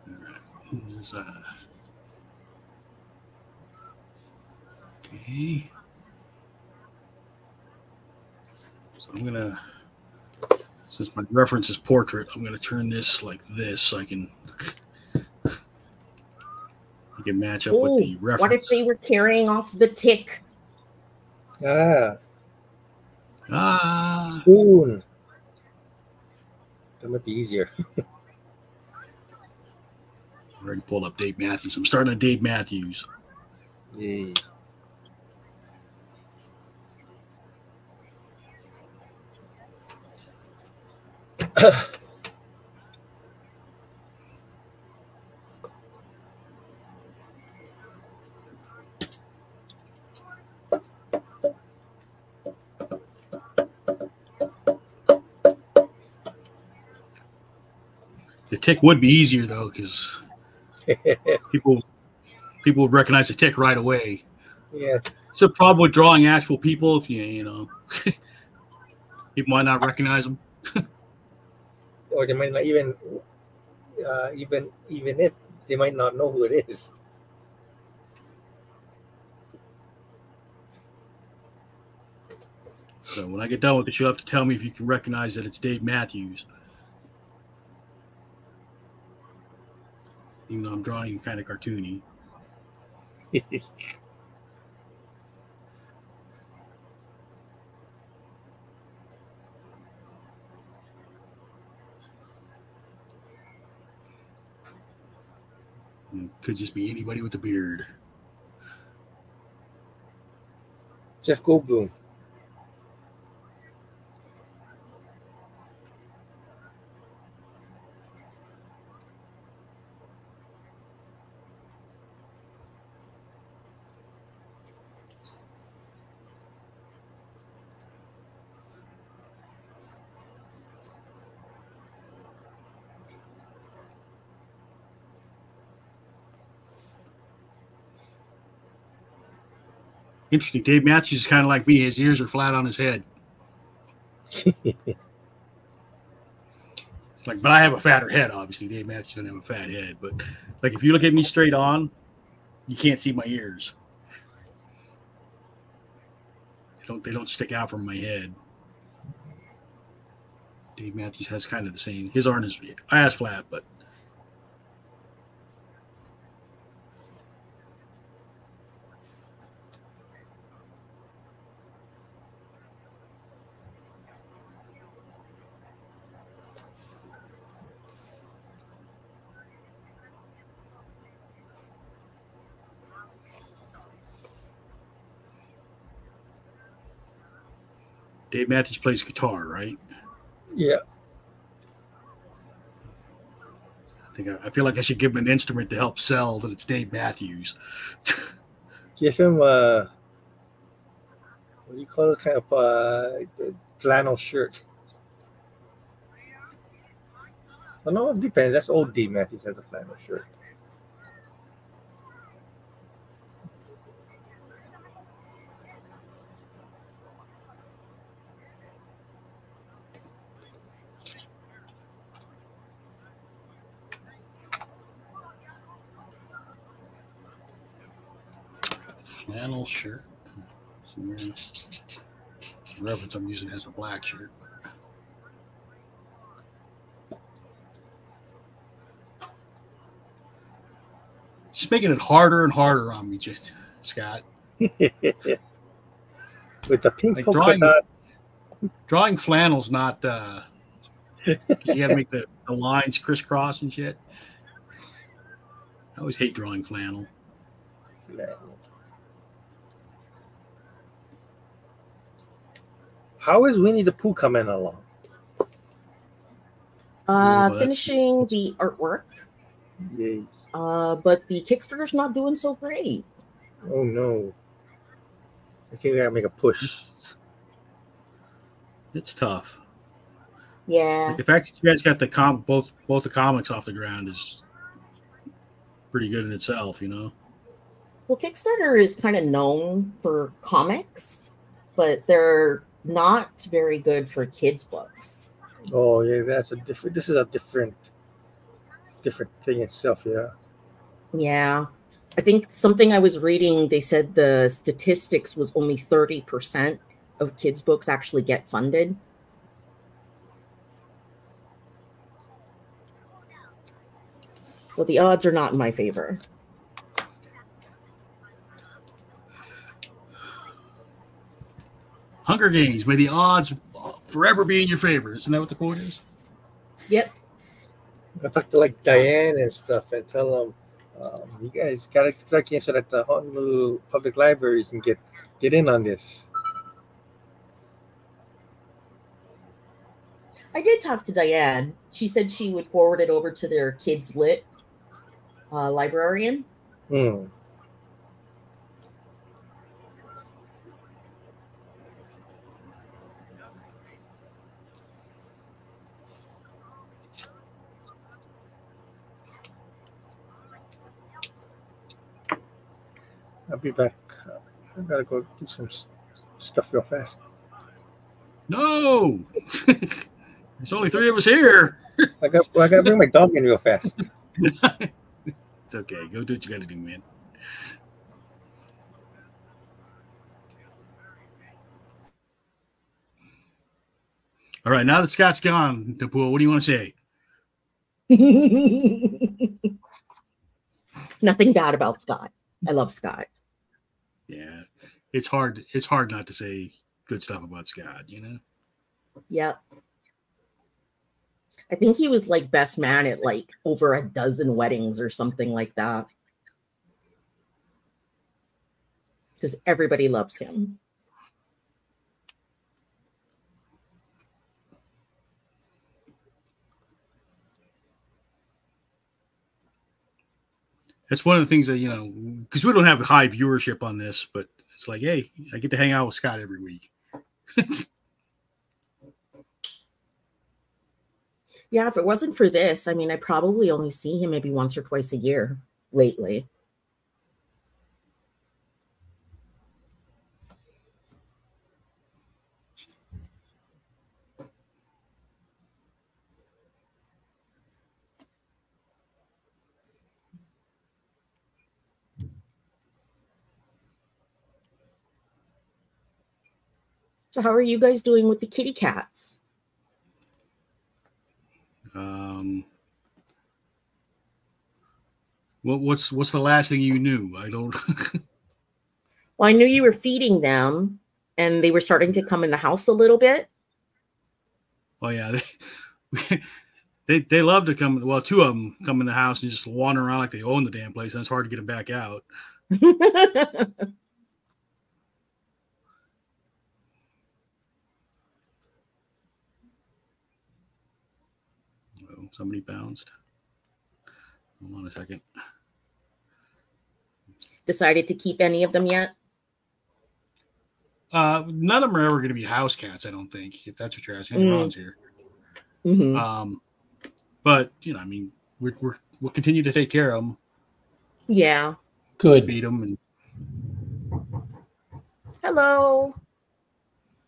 Speaker 1: All right. This, okay. So I'm gonna, since my reference is portrait, I'm gonna turn this like this so I can match up with the reference.
Speaker 3: What if they were carrying off the tick?
Speaker 2: Spoon. That might be easier.
Speaker 1: I already pulled up Dave Matthews. I'm starting on Dave Matthews.
Speaker 2: Yay.
Speaker 1: The Tick would be easier though, because people would recognize the Tick right away.
Speaker 2: Yeah.
Speaker 1: So probably drawing actual people, you know, people might not recognize them.
Speaker 2: Or they might not even even if they might not know who it is.
Speaker 1: So when I get done with it, you'll have to tell me if you can recognize that it's Dave Matthews. Even though I'm drawing kind of cartoony. It could just be anybody with a beard.
Speaker 2: Jeff Goldblum.
Speaker 1: Interesting. Dave Matthews is kind of like me. His ears are flat on his head. It's like, but I have a fatter head, obviously. Dave Matthews doesn't have a fat head. But like if you look at me straight on, you can't see my ears. They don't stick out from my head. Dave Matthews has kind of the same. His aren't as flat, but Dave Matthews plays guitar, right?
Speaker 2: Yeah.
Speaker 1: I feel like I should give him an instrument to help sell that it's Dave Matthews.
Speaker 2: Give him what do you call it? Kind of flannel shirt. Oh, no, it depends. That's old Dave Matthews has a flannel shirt.
Speaker 1: Flannel shirt. The reference I'm using has a black shirt. Just making it harder and harder on me, Scott.
Speaker 2: With the pink
Speaker 1: like
Speaker 2: polka dots.
Speaker 1: Drawing flannel's not. You got to make the lines crisscross and shit. I always hate drawing flannel.
Speaker 2: How is Winnie the Pooh coming along?
Speaker 3: Finishing the artwork.
Speaker 2: Yay.
Speaker 3: But the Kickstarter's not doing so great.
Speaker 2: Oh no. I think we gotta make a push.
Speaker 1: It's tough.
Speaker 3: Yeah.
Speaker 1: Like the fact that you guys got the both the comics off the ground is pretty good in itself, you know.
Speaker 3: Well, Kickstarter is kind of known for comics, but they're not very good for kids' books.
Speaker 2: Oh yeah, this is a different thing itself, yeah.
Speaker 3: Yeah. I think something I was reading, they said the statistics was only 30% of kids' books actually get funded. So the odds are not in my favor.
Speaker 1: Hunger Games, may the odds forever be in your favor. Isn't that what the quote is?
Speaker 3: Yep.
Speaker 2: I talk to like Diane and stuff and tell them, you guys gotta start in so that the Honolulu public libraries can get in on this.
Speaker 3: I did talk to Diane. She said she would forward it over to their Kids Lit librarian.
Speaker 2: Hmm. I'll be back. I gotta go do some stuff real fast.
Speaker 1: No, there's only 3 of us here.
Speaker 2: I gotta bring my dog in real fast.
Speaker 1: It's okay. Go do what you got to do, man. All right, now that Scott's gone, Napul, what do you want to say?
Speaker 3: Nothing bad about Scott. I love Scott.
Speaker 1: Yeah, it's hard. It's hard not to say good stuff about Scott. You know.
Speaker 3: Yep. I think he was like best man at like over a dozen weddings or something like that. Because everybody loves him.
Speaker 1: That's one of the things that, you know, because we don't have high viewership on this, but it's like, hey, I get to hang out with Scott every week.
Speaker 3: Yeah, if it wasn't for this, I mean, I probably only see him maybe once or twice a year lately. So how are you guys doing with the kitty cats?
Speaker 1: What's the last thing you knew? I don't.
Speaker 3: Well, I knew you were feeding them and they were starting to come in the house a little bit.
Speaker 1: Oh yeah, they love to come. Well, 2 of them come in the house and just wander around like they own the damn place, and it's hard to get them back out. Oh, somebody bounced. Hold on a second.
Speaker 3: Decided to keep any of them yet?
Speaker 1: None of them are ever going to be house cats, I don't think, if that's what you're asking. Ron's here.
Speaker 3: Mm-hmm.
Speaker 1: But, you know, I mean, we'll continue to take care of them.
Speaker 3: Yeah.
Speaker 4: Good.
Speaker 1: Feed them. And...
Speaker 3: Hello.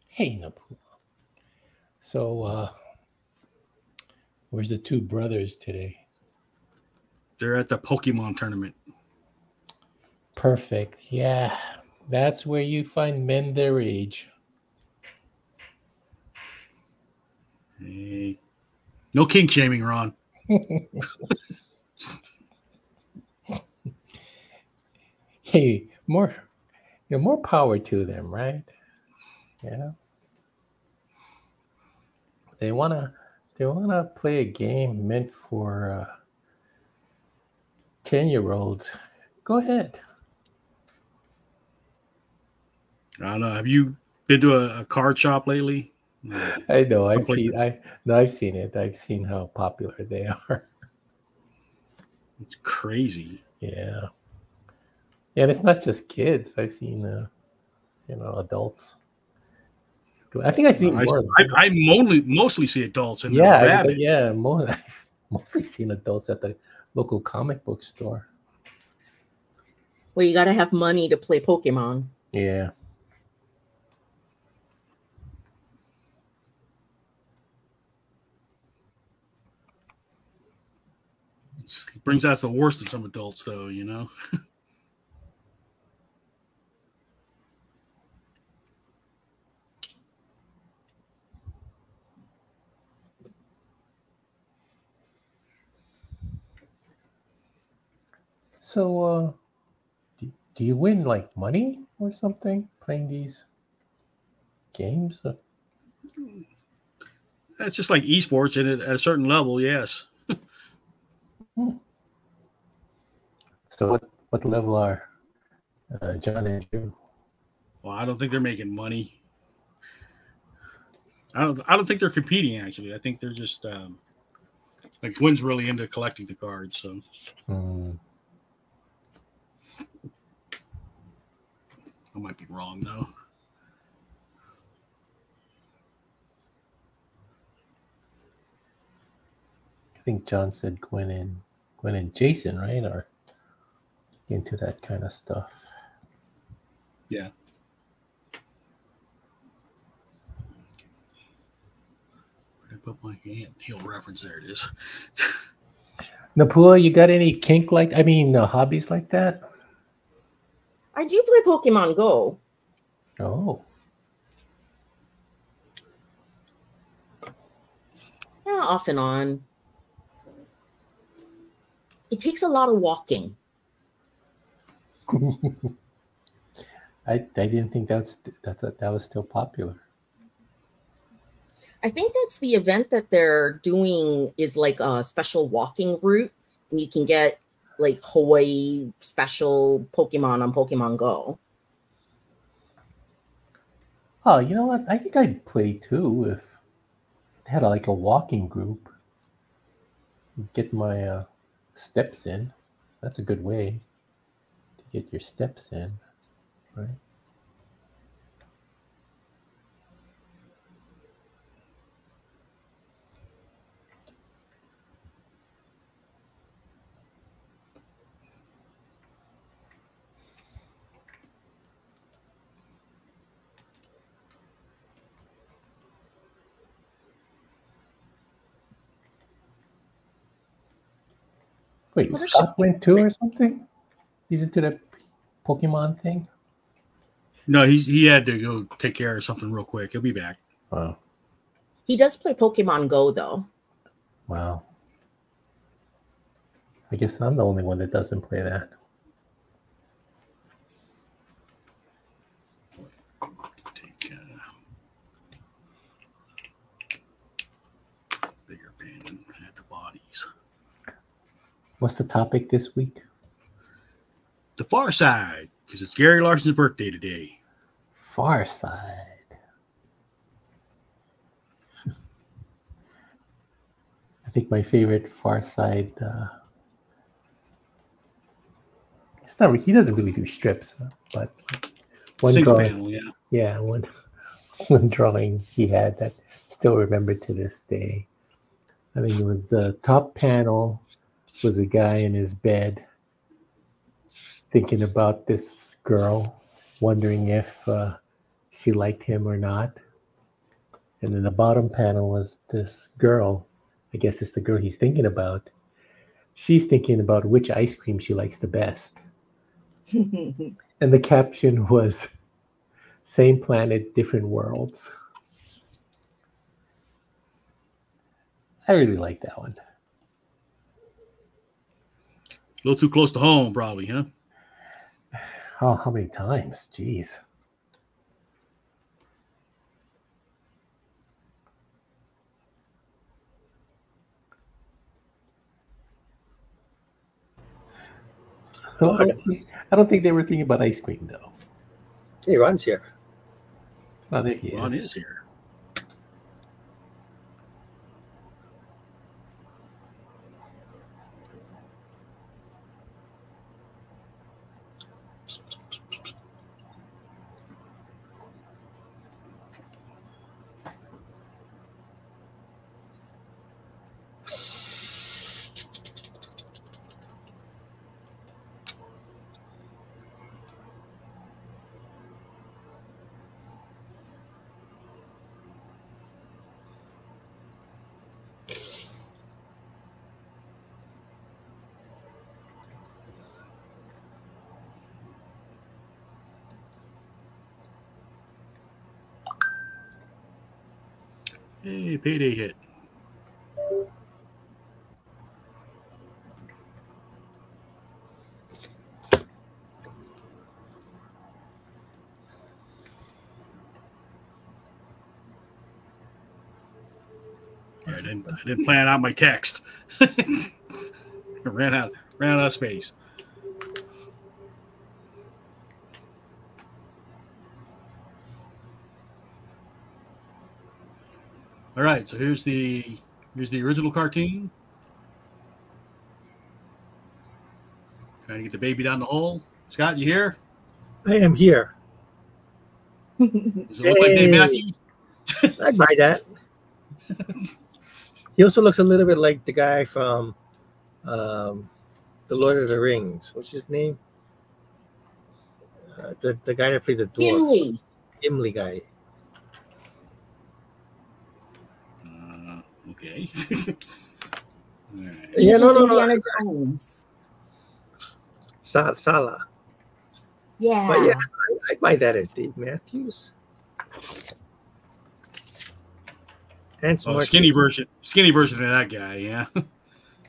Speaker 4: Hey, Napul. So, where's the 2 brothers today?
Speaker 1: They're at the Pokemon tournament.
Speaker 4: Perfect. Yeah, that's where you find men their age.
Speaker 1: Hey. No kink shaming, Ron.
Speaker 4: Hey, more power to them, right? Yeah. They wanna play a game meant for 10-year-olds. Go ahead.
Speaker 1: I don't know. Have you been to a card shop lately?
Speaker 4: I know. I've
Speaker 1: Someplace
Speaker 4: seen it. I've seen how popular they are.
Speaker 1: It's crazy.
Speaker 4: Yeah. And it's not just kids. I've seen, adults. I think I've seen more.
Speaker 1: I mostly see adults in
Speaker 4: Yeah,
Speaker 1: the
Speaker 4: mostly seen adults at the local comic book store.
Speaker 3: Well, you got to have money to play Pokemon.
Speaker 4: Yeah.
Speaker 1: It brings out the worst in some adults, though, you know?
Speaker 4: So, do you win like money or something playing these games?
Speaker 1: It's just like esports, and at a certain level, yes.
Speaker 4: So, what level are John and Drew?
Speaker 1: Well, I don't think they're making money. I don't think they're competing. Actually, I think they're just like Gwen's really into collecting the cards. So. I might be wrong, though.
Speaker 4: I think John said Gwen and Jason, right? Are into that kind of stuff.
Speaker 1: Yeah. Where did I put my hand? He'll reference. There it is.
Speaker 4: Napua, you got any kink hobbies like that?
Speaker 3: I do play Pokemon Go.
Speaker 4: Oh,
Speaker 3: Yeah, off and on. It takes a lot of walking.
Speaker 4: I didn't think that was still popular.
Speaker 3: I think that's the event that they're doing is like a special walking route, and you can get like Hawaii special Pokemon on Pokemon Go.
Speaker 4: Oh, you know what? I think I'd play too if they had like a walking group. Get my steps in. That's a good way to get your steps in, right? Wait,
Speaker 3: What are
Speaker 4: Scott went too or
Speaker 3: some-
Speaker 4: something? He's into the Pokemon thing?
Speaker 1: No, he had to go take care of something real quick. He'll be back.
Speaker 4: Oh,
Speaker 3: He does play Pokemon Go though.
Speaker 4: wow. I guess I'm the only one that doesn't play that.
Speaker 1: Take bigger pen and add the bodies.
Speaker 4: What's the topic this week?
Speaker 1: The Far Side, because it's Gary Larson's birthday today.
Speaker 4: Far Side. I think my favorite Far Side. It's not. He doesn't really do strips, but one
Speaker 1: Single
Speaker 4: drawing.
Speaker 1: panel, yeah.
Speaker 4: Yeah, one drawing he had that I still remember to this day. I think it was the top panel was a guy in his bed thinking about this girl, wondering if she liked him or not. And then the bottom panel was this girl. I guess it's the girl he's thinking about. She's thinking about which ice cream she likes the best. And the caption was, "Same planet, different worlds." I really like that one.
Speaker 1: A little too close to home, probably, huh?
Speaker 4: Oh, how many times? Jeez. I don't think they were thinking about ice cream, though.
Speaker 2: Hey, Ron's here.
Speaker 4: Oh, there he
Speaker 1: Ron
Speaker 4: is.
Speaker 1: is here. Hey, payday hit. Yeah, I didn't plan out my text. ran out of space. All right, so here's the original cartoon. Trying to get the baby down the hole. Scott, you here?
Speaker 2: I am here.
Speaker 1: Does it look like Dave
Speaker 2: Hey.
Speaker 1: Matthews?
Speaker 2: I'd buy that. He also looks a little bit like the guy from The Lord of the Rings. What's his name? The guy that played the dwarf.
Speaker 3: Gimli.
Speaker 2: Guy.
Speaker 1: Okay. All right.
Speaker 2: Yeah, no.
Speaker 3: Indiana Jones.
Speaker 2: Sala.
Speaker 3: Yeah.
Speaker 2: But yeah, I buy that as Dave Matthews. And
Speaker 1: Oh,
Speaker 2: smart.
Speaker 1: skinny version of that guy. Yeah.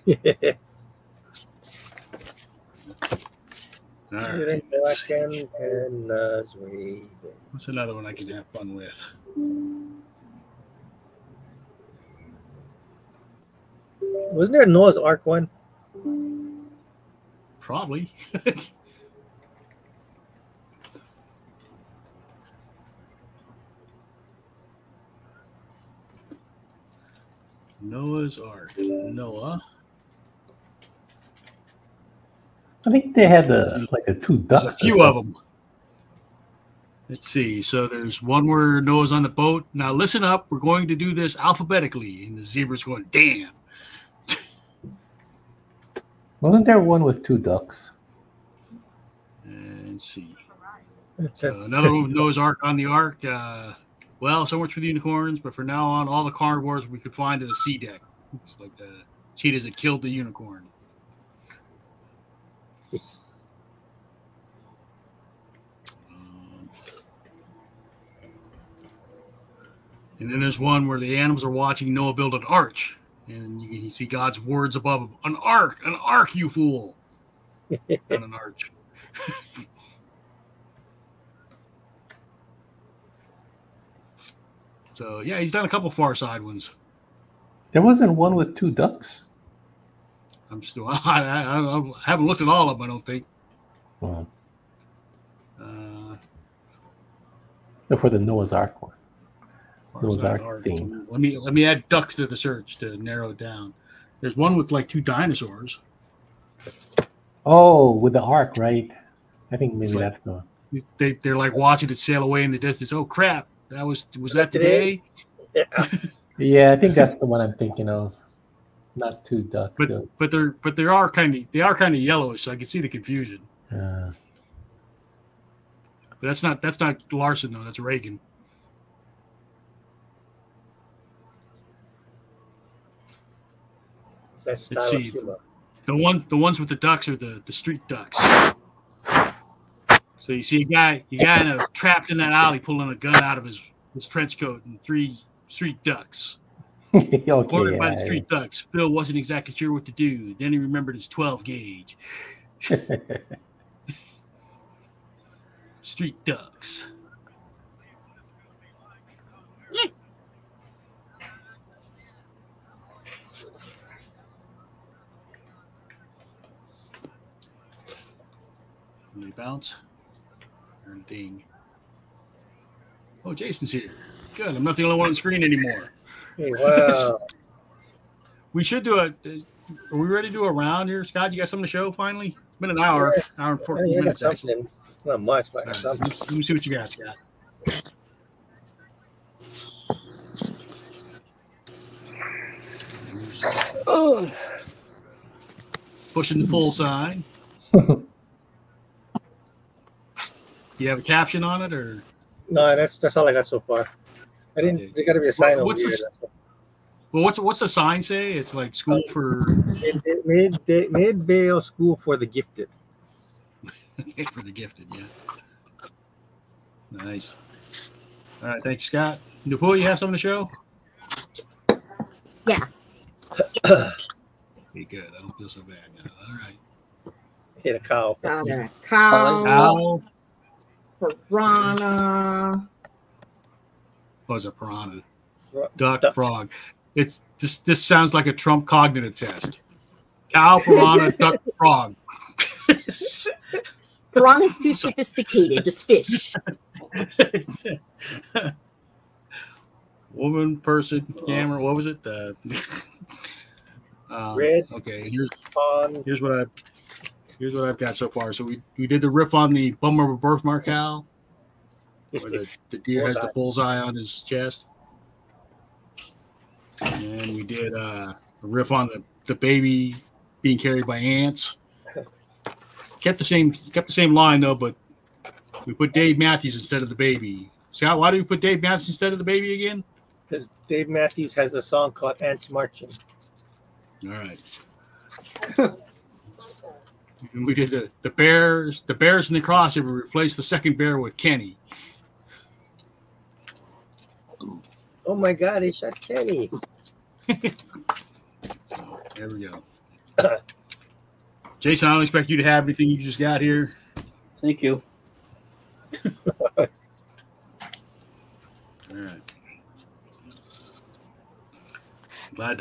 Speaker 2: Yeah.
Speaker 1: All right.
Speaker 2: And
Speaker 1: What's another one I can have fun with?
Speaker 2: wasn't there a Noah's Ark one?
Speaker 1: Probably. Noah's Ark. Noah.
Speaker 4: I think they had like a two ducks.
Speaker 1: There's a few of them. Let's see. So there's one where Noah's on the boat. Now listen up. We're going to do this alphabetically. And the zebra's going, damn.
Speaker 4: Wasn't there one with two ducks?
Speaker 1: And let's see. Another one with Noah's Ark on the Ark. Well, so much for the unicorns, but for now on, all the carnivores we could find in the sea deck. It's like the cheetahs that killed the unicorn. And then there's one where the animals are watching Noah build an arch. And you can see God's words above him. An ark, you fool. Not an arch. So, yeah, he's done a couple Far Side ones.
Speaker 4: There wasn't one with two ducks?
Speaker 1: I'm still, I haven't looked at all of them, I don't think.
Speaker 4: Well, for the Noah's Ark one. Noah's Ark theme.
Speaker 1: Let me add ducks to the search to narrow it down. There's one with like two dinosaurs.
Speaker 4: Oh, with the Ark, right? I think maybe
Speaker 1: like,
Speaker 4: that's the one.
Speaker 1: They're like watching it sail away in the distance. Oh crap! Was that today?
Speaker 2: Yeah.
Speaker 4: Yeah, I think that's the one I'm thinking of. Not two ducks.
Speaker 1: But they are kind of yellowish. So I can see the confusion.
Speaker 4: Uh,
Speaker 1: But that's not Larson though. That's Reagan.
Speaker 2: Let's
Speaker 1: see. The ones with the ducks are the street ducks. So you see a guy trapped in that alley pulling a gun out of his trench coat and 3 street ducks.
Speaker 4: okay,
Speaker 1: Cornered by the street ducks. Phil wasn't exactly sure what to do. Then he remembered his 12 gauge. Street ducks. They bounce. Turn ding. Oh, Jason's here. Good. I'm not the only one on the screen anymore.
Speaker 2: Hey, wow.
Speaker 1: We should do are we ready to do a round here, Scott? You got something to show finally? It's been an hour and 14 minutes.
Speaker 2: Something. It's not much, but something.
Speaker 1: Let me see what you got, Scott. Pushing the pull sign. Do you have a caption on it, or
Speaker 2: No, that's all I got so far. I didn't.
Speaker 1: Okay.
Speaker 2: There got to be a sign over
Speaker 1: What's
Speaker 2: here.
Speaker 1: well, what's the sign say? It's like school for
Speaker 2: Mid-Vale School for the Gifted.
Speaker 1: for the gifted, yeah. Nice. All right, thanks, Scott. Napoo, you have something to show?
Speaker 3: Yeah.
Speaker 1: Be good. I don't feel so bad now. All right.
Speaker 2: Hit a cow.
Speaker 3: Got a cow,
Speaker 1: Owl
Speaker 3: piranha.
Speaker 1: was a piranha.
Speaker 2: Duck.
Speaker 1: Duck, frog. It's this sounds like a Trump cognitive test. Cow, piranha, duck, frog.
Speaker 3: Piranha's too sophisticated. Just fish.
Speaker 1: Woman, person, camera. What was it?
Speaker 2: Red.
Speaker 1: Okay,
Speaker 2: Pond.
Speaker 1: here's what I've got so far. So we did the riff on the bummer of a birthmark cow, where the deer has the bullseye on his chest, and we did a riff on the baby being carried by ants. Kept the same line though, but We put Dave Matthews instead of the baby. Scott, why do we put Dave Matthews instead of the baby again?
Speaker 2: Because Dave Matthews has a song called Ants Marching.
Speaker 1: All right. We did the Bears. The Bears in the crossover. We replaced the second bear with Kenny.
Speaker 2: Oh my God, they shot Kenny.
Speaker 1: So there we go. Jason, I don't expect you to have anything you just got here.
Speaker 5: Thank you.
Speaker 1: All right.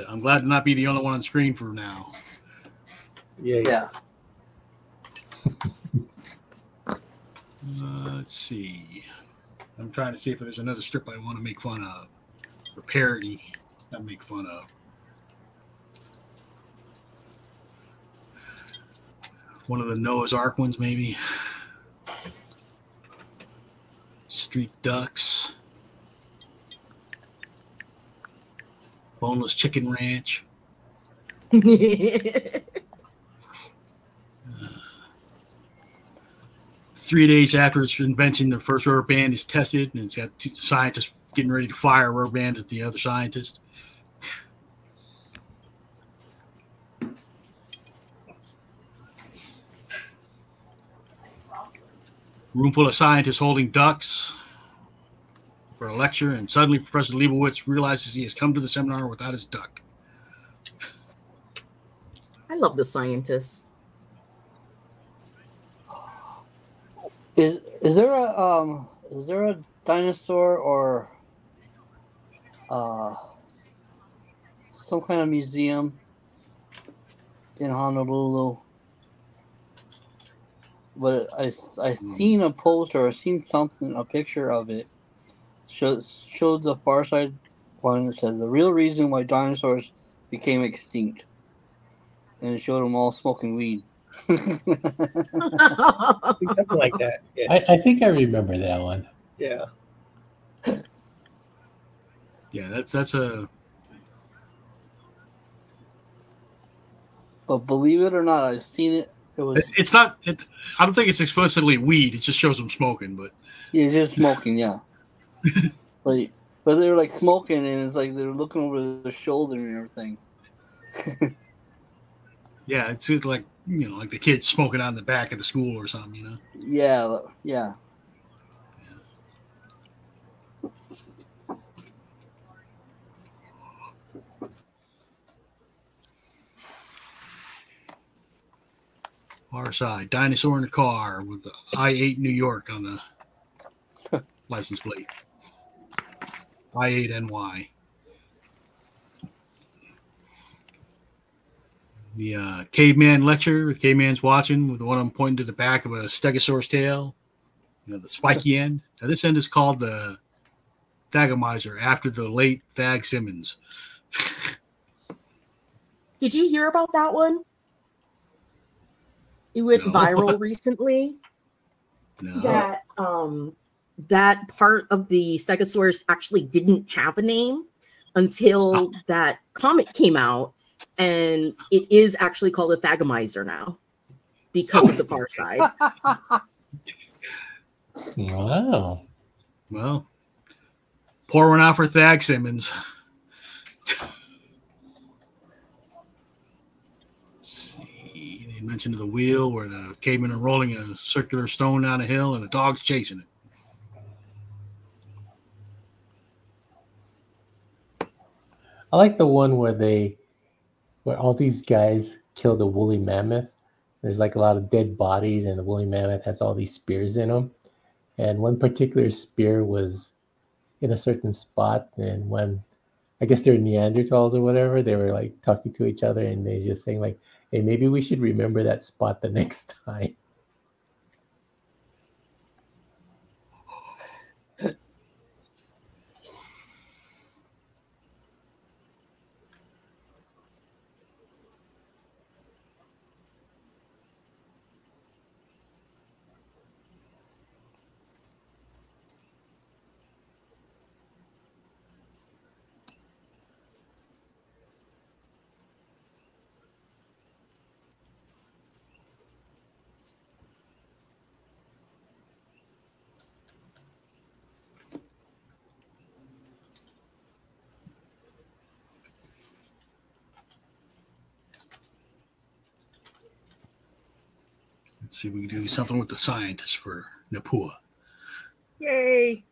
Speaker 1: I'm glad to not be the only one on screen for now.
Speaker 2: Yeah.
Speaker 1: Let's see. I'm trying to see if there's another strip I want to make fun of. Or parody. Not make fun of. One of the Noah's Ark ones, maybe. Street Ducks. Boneless Chicken Ranch. 3 days after its invention, the first rubber band is tested, and it's got two scientists getting ready to fire a rubber band at the other scientist. Room full of scientists holding ducks for a lecture, and suddenly Professor Leibowitz realizes he has come to the seminar without his duck.
Speaker 3: I love the scientists.
Speaker 5: Is there a dinosaur or some kind of museum in Honolulu? But I seen a poster or seen something, a picture of it. Showed the Far Side one that says the real reason why dinosaurs became extinct, and it showed them all smoking weed.
Speaker 2: Something like that. Yeah.
Speaker 4: I think I remember that one.
Speaker 2: Yeah.
Speaker 1: Yeah, that's a.
Speaker 5: But believe it or not, I've seen it.
Speaker 1: It's not. I don't think it's explicitly weed. It just shows them smoking, but
Speaker 5: it's just smoking, yeah. but they're like smoking, and it's like they're looking over their shoulder and everything.
Speaker 1: yeah, it's like like the kids smoking on the back of the school or something,
Speaker 5: Yeah, yeah.
Speaker 1: Far Side, dinosaur in the car with the I-8 New York on the license plate. I-8NY. The caveman lecture, the caveman's watching with one of them pointing to the back of a stegosaurus tail, the spiky end. Now, this end is called the Thagomizer after the late Thag Simmons.
Speaker 3: Did you hear about that one? It went viral recently.
Speaker 1: No.
Speaker 3: That part of the Stegosaurus actually didn't have a name until that comic came out, and it is actually called a Thagomizer now because of the Far Side.
Speaker 4: Wow.
Speaker 1: Well, pour one out for Thag Simmons. Mentioned the wheel where the cavemen are rolling a circular stone down a hill and the dog's chasing it.
Speaker 4: I like the one where all these guys kill the woolly mammoth. There's like a lot of dead bodies, and the woolly mammoth has all these spears in them. And one particular spear was in a certain spot, and when I guess they're Neanderthals or whatever, they were like talking to each other, and they just saying like, "Hey, maybe we should remember that spot the next time."
Speaker 1: Let's see if we can do something with the scientists for Napua.
Speaker 3: Yay!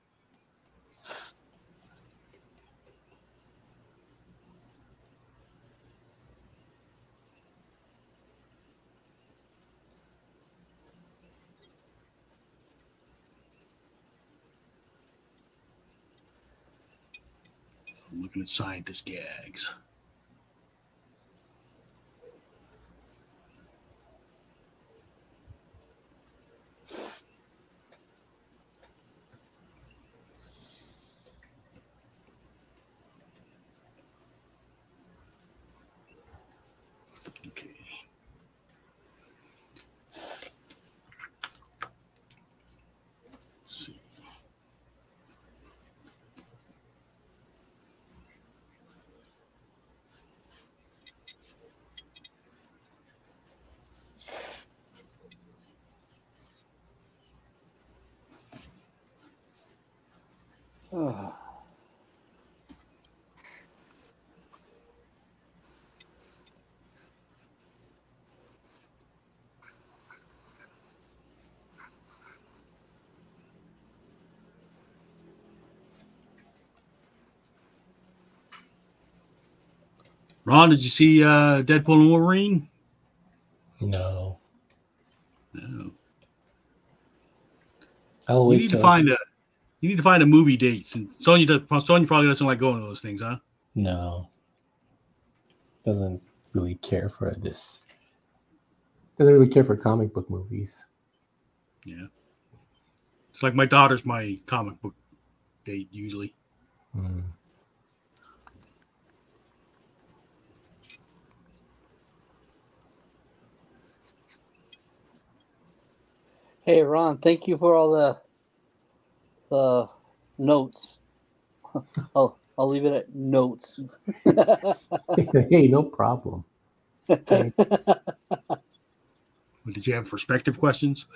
Speaker 1: I'm looking at scientist gags. Okay. Let's see. Ron, did you see Deadpool and Wolverine?
Speaker 4: No.
Speaker 1: No.
Speaker 4: I'll
Speaker 1: You
Speaker 4: wait
Speaker 1: need to
Speaker 4: till
Speaker 1: find a movie date. Since Sonya probably doesn't like going to those things, huh?
Speaker 4: No. Doesn't really care for this. Doesn't really care for comic book movies.
Speaker 1: Yeah. It's like my daughter's my comic book date usually.
Speaker 4: Mm.
Speaker 5: Hey, Ron, thank you for all the notes. I'll leave it at notes.
Speaker 4: Hey, no problem. Thank-
Speaker 1: Did you have perspective questions?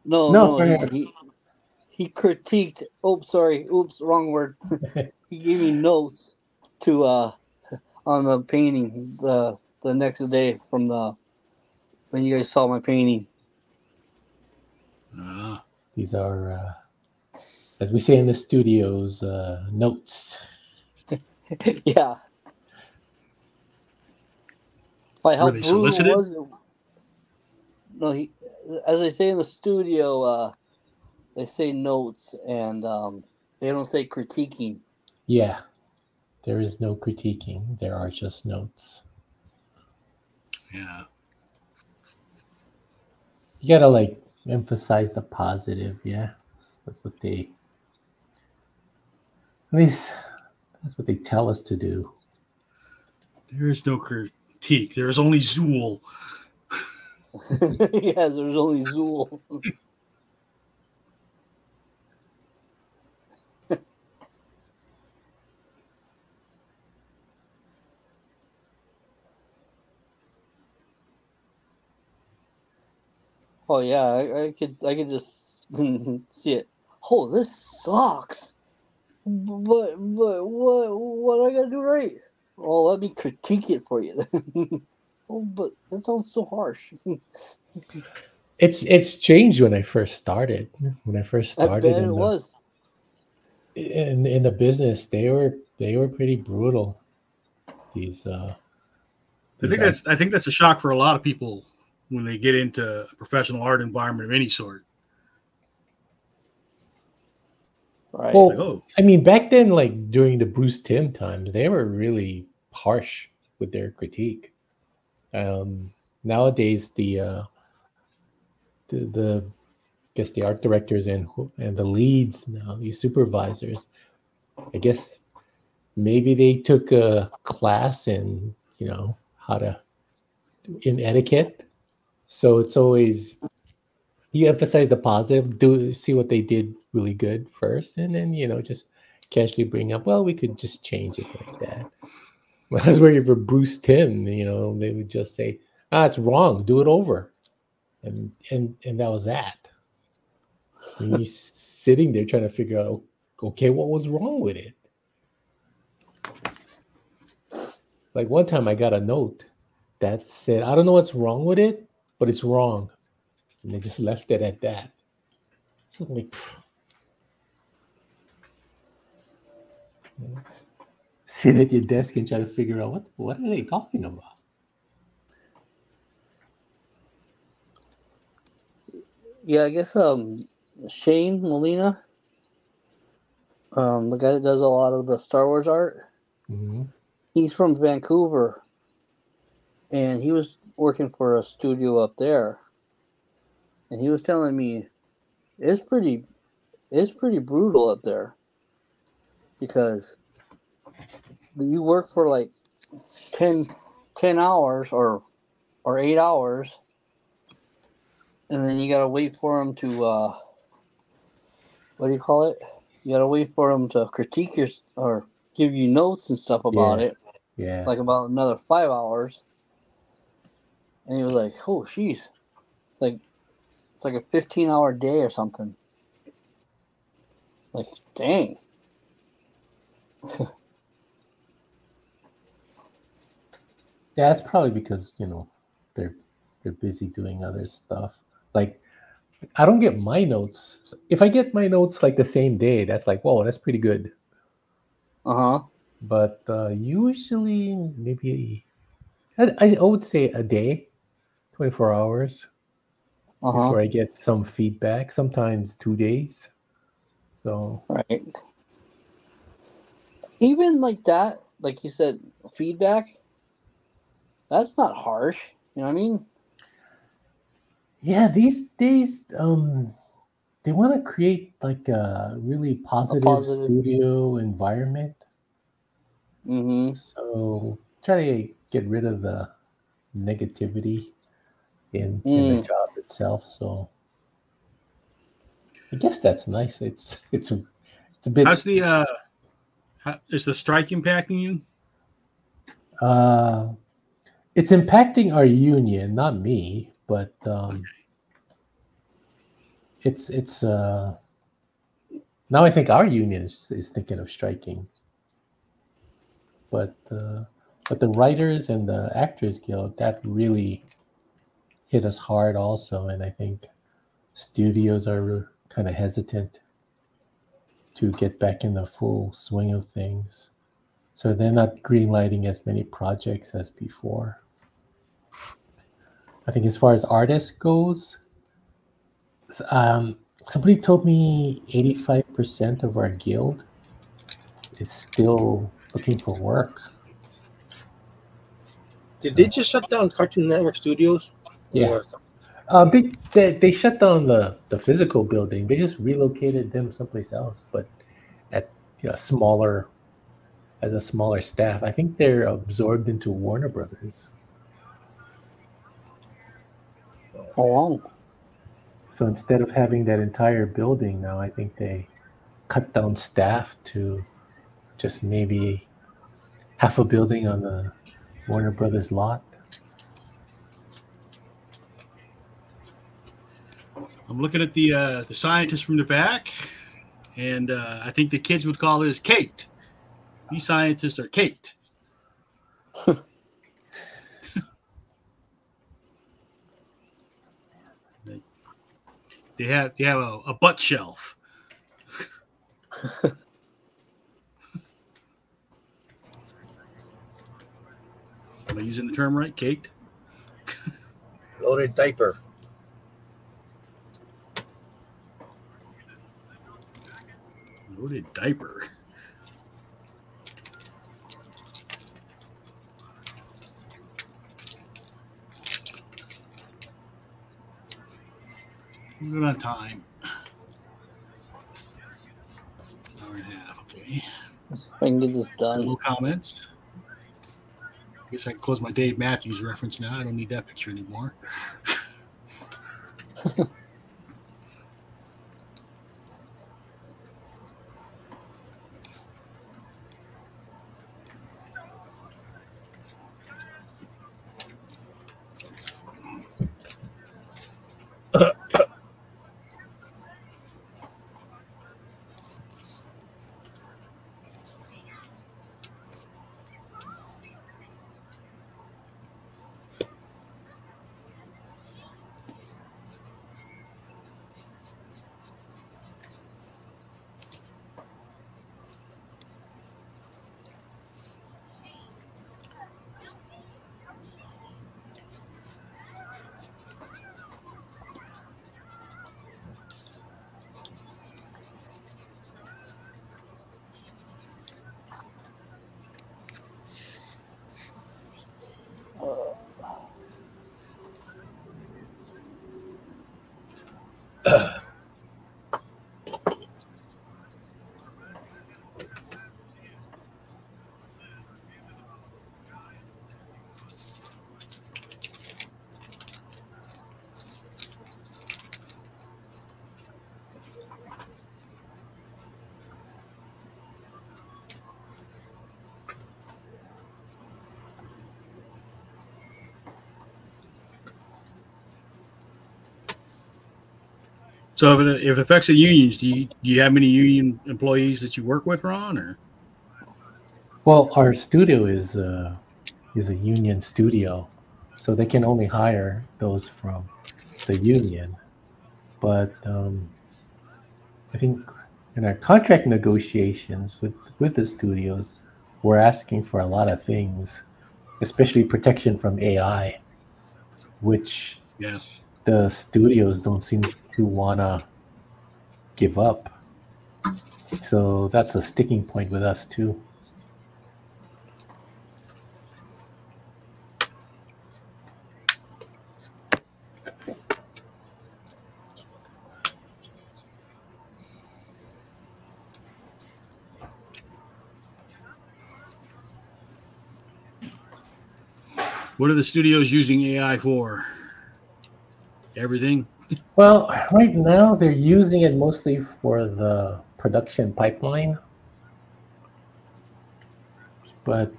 Speaker 5: No,
Speaker 4: go ahead.
Speaker 5: he critiqued. Oops, wrong word. He gave me notes to on the painting the next day from when you guys saw my painting.
Speaker 4: These are, as we say in the studios, notes.
Speaker 5: Yeah. Like how
Speaker 1: Were they
Speaker 5: brutal
Speaker 1: solicited?
Speaker 5: was it? No, as they say in the studio, they say notes and they don't say critiquing.
Speaker 4: Yeah. There is no critiquing. There are just notes.
Speaker 1: Yeah.
Speaker 4: You gotta like emphasize the positive, yeah. That's what they at least that's what they tell us to do.
Speaker 1: There is no critique. There is only Zool.
Speaker 5: Yeah, there's only Zool. Oh yeah, I could just see it. Oh, this sucks. But what I gotta do right? Well, let me critique it for you. Oh, but that sounds so harsh.
Speaker 4: It's changed when I first started. When I first
Speaker 5: I
Speaker 4: started
Speaker 5: bet it was.
Speaker 4: in the business, they were pretty brutal. These
Speaker 1: I think that's a shock for a lot of people when they get into a professional art environment of any sort.
Speaker 5: Right.
Speaker 4: well,
Speaker 1: Like, oh,
Speaker 4: I mean, back then, like during the Bruce Timm times, they were really harsh with their critique. Nowadays, the I guess the art directors and the leads now, these supervisors, I guess maybe they took a class in how to in etiquette. So it's always you emphasize the positive, do see what they did really good first, and then just casually bring up, well, we could just change it like that. When I was working for Bruce Timm, they would just say, it's wrong, do it over, and that was that. And you sitting there trying to figure out, okay, what was wrong with it? Like one time I got a note that said, I don't know what's wrong with it, but it's wrong. And they just left it at that. Like, sit at your desk and try to figure out what are they talking about.
Speaker 5: Yeah, I guess Shane Molina, the guy that does a lot of the Star Wars art,
Speaker 4: Mm-hmm.
Speaker 5: he's from Vancouver, and he was working for a studio up there, and he was telling me it's pretty brutal up there because you work for like 10 hours or 8 hours, and then you gotta wait for them to what do you call it? You gotta wait for them to critique your or give you notes and stuff about
Speaker 4: Yeah.
Speaker 5: it,
Speaker 4: Yeah.
Speaker 5: like about another 5 hours. And he was like, "Oh, jeez, it's like a 15-hour day or something." Like, dang.
Speaker 4: Yeah, that's probably because, they're busy doing other stuff. Like, I don't get my notes. If I get my notes like the same day, that's like, whoa, that's pretty good.
Speaker 5: Uh-huh.
Speaker 4: But usually maybe I would say a day, 24 hours
Speaker 5: Uh-huh.
Speaker 4: before I get some feedback, sometimes 2 days. So
Speaker 5: Right. Even like that, like you said, feedback, that's not harsh. You know what I mean?
Speaker 4: yeah, these days they want to create like a really
Speaker 5: A
Speaker 4: positive
Speaker 5: positive.
Speaker 4: studio environment.
Speaker 5: Mm-hmm.
Speaker 4: So try to get rid of the negativity in the job itself. So I guess that's nice. It's a bit
Speaker 1: How's the is the strike impacting you?
Speaker 4: uh it's impacting our union, not me, but it's now I think our union is thinking of striking. But the writers and the actors guild, that really hit us hard also, and I think studios are kind of hesitant to get back in the full swing of things. So they're not greenlighting as many projects as before. I think as far as artists goes, somebody told me 85% of our guild is still looking for work.
Speaker 2: Did
Speaker 4: So,
Speaker 2: they just shut down Cartoon Network Studios?
Speaker 4: yeah.
Speaker 2: Or
Speaker 4: They shut down the physical building. They just relocated them someplace else, but at smaller as a smaller staff. I think they're absorbed into Warner Brothers.
Speaker 5: Oh, wow.
Speaker 4: So instead of having that entire building now, I think they cut down staff to just maybe half a building on the Warner Brothers lot.
Speaker 1: I'm looking at the scientist from the back, and I think the kids would call this caked. These scientists are caked. They have a butt shelf. Am I using the term right? Caked?
Speaker 2: loaded diaper.
Speaker 1: Loaded diaper. Moving on time. Hour and a half. Okay.
Speaker 5: If I can get this done.
Speaker 1: No comments. I guess I can close my Dave Matthews reference now. I don't need that picture anymore. So if it affects the unions, do you have many union employees that you work with, Ron? Or
Speaker 4: Well, our studio is a union studio, so they can only hire those from the union. But I think in our contract negotiations with the studios, we're asking for a lot of things, especially protection from AI, which
Speaker 1: yeah,
Speaker 4: the studios don't seem to wanna give up. So that's a sticking point with us too.
Speaker 1: what are the studios using AI for? Everything.
Speaker 4: Well, right now they're using it mostly for the production pipeline, but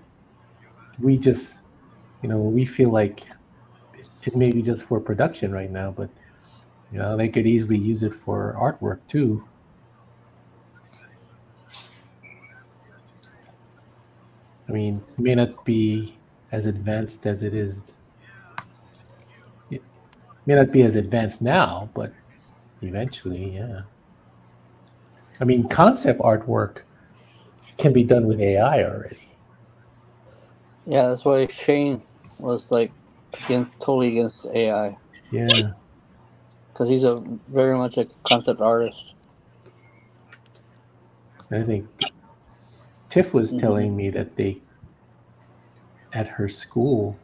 Speaker 4: we just, we feel like it may be just for production right now, but they could easily use it for artwork too. I mean, it may not be as advanced as it is. It may not be as advanced now, but eventually, yeah. I mean, concept artwork can be done with AI already.
Speaker 5: Yeah, that's why Shane was like totally against AI,
Speaker 4: Yeah.
Speaker 5: because he's a very much a concept artist.
Speaker 4: I think Tiff was
Speaker 5: Mhm.
Speaker 4: telling me that at her school,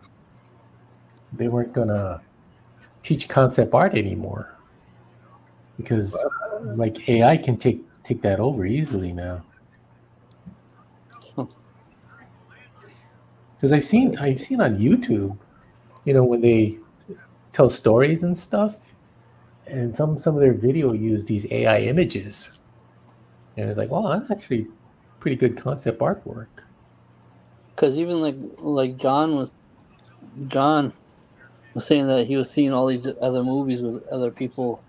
Speaker 4: they weren't gonna teach concept art anymore because like AI can take that over easily now. Because I've seen on YouTube, when they tell stories and stuff, and some of their video use these AI images, and it's like, wow, that's actually pretty good concept artwork.
Speaker 5: Because even like John was saying that he was seeing all these other movies with other people,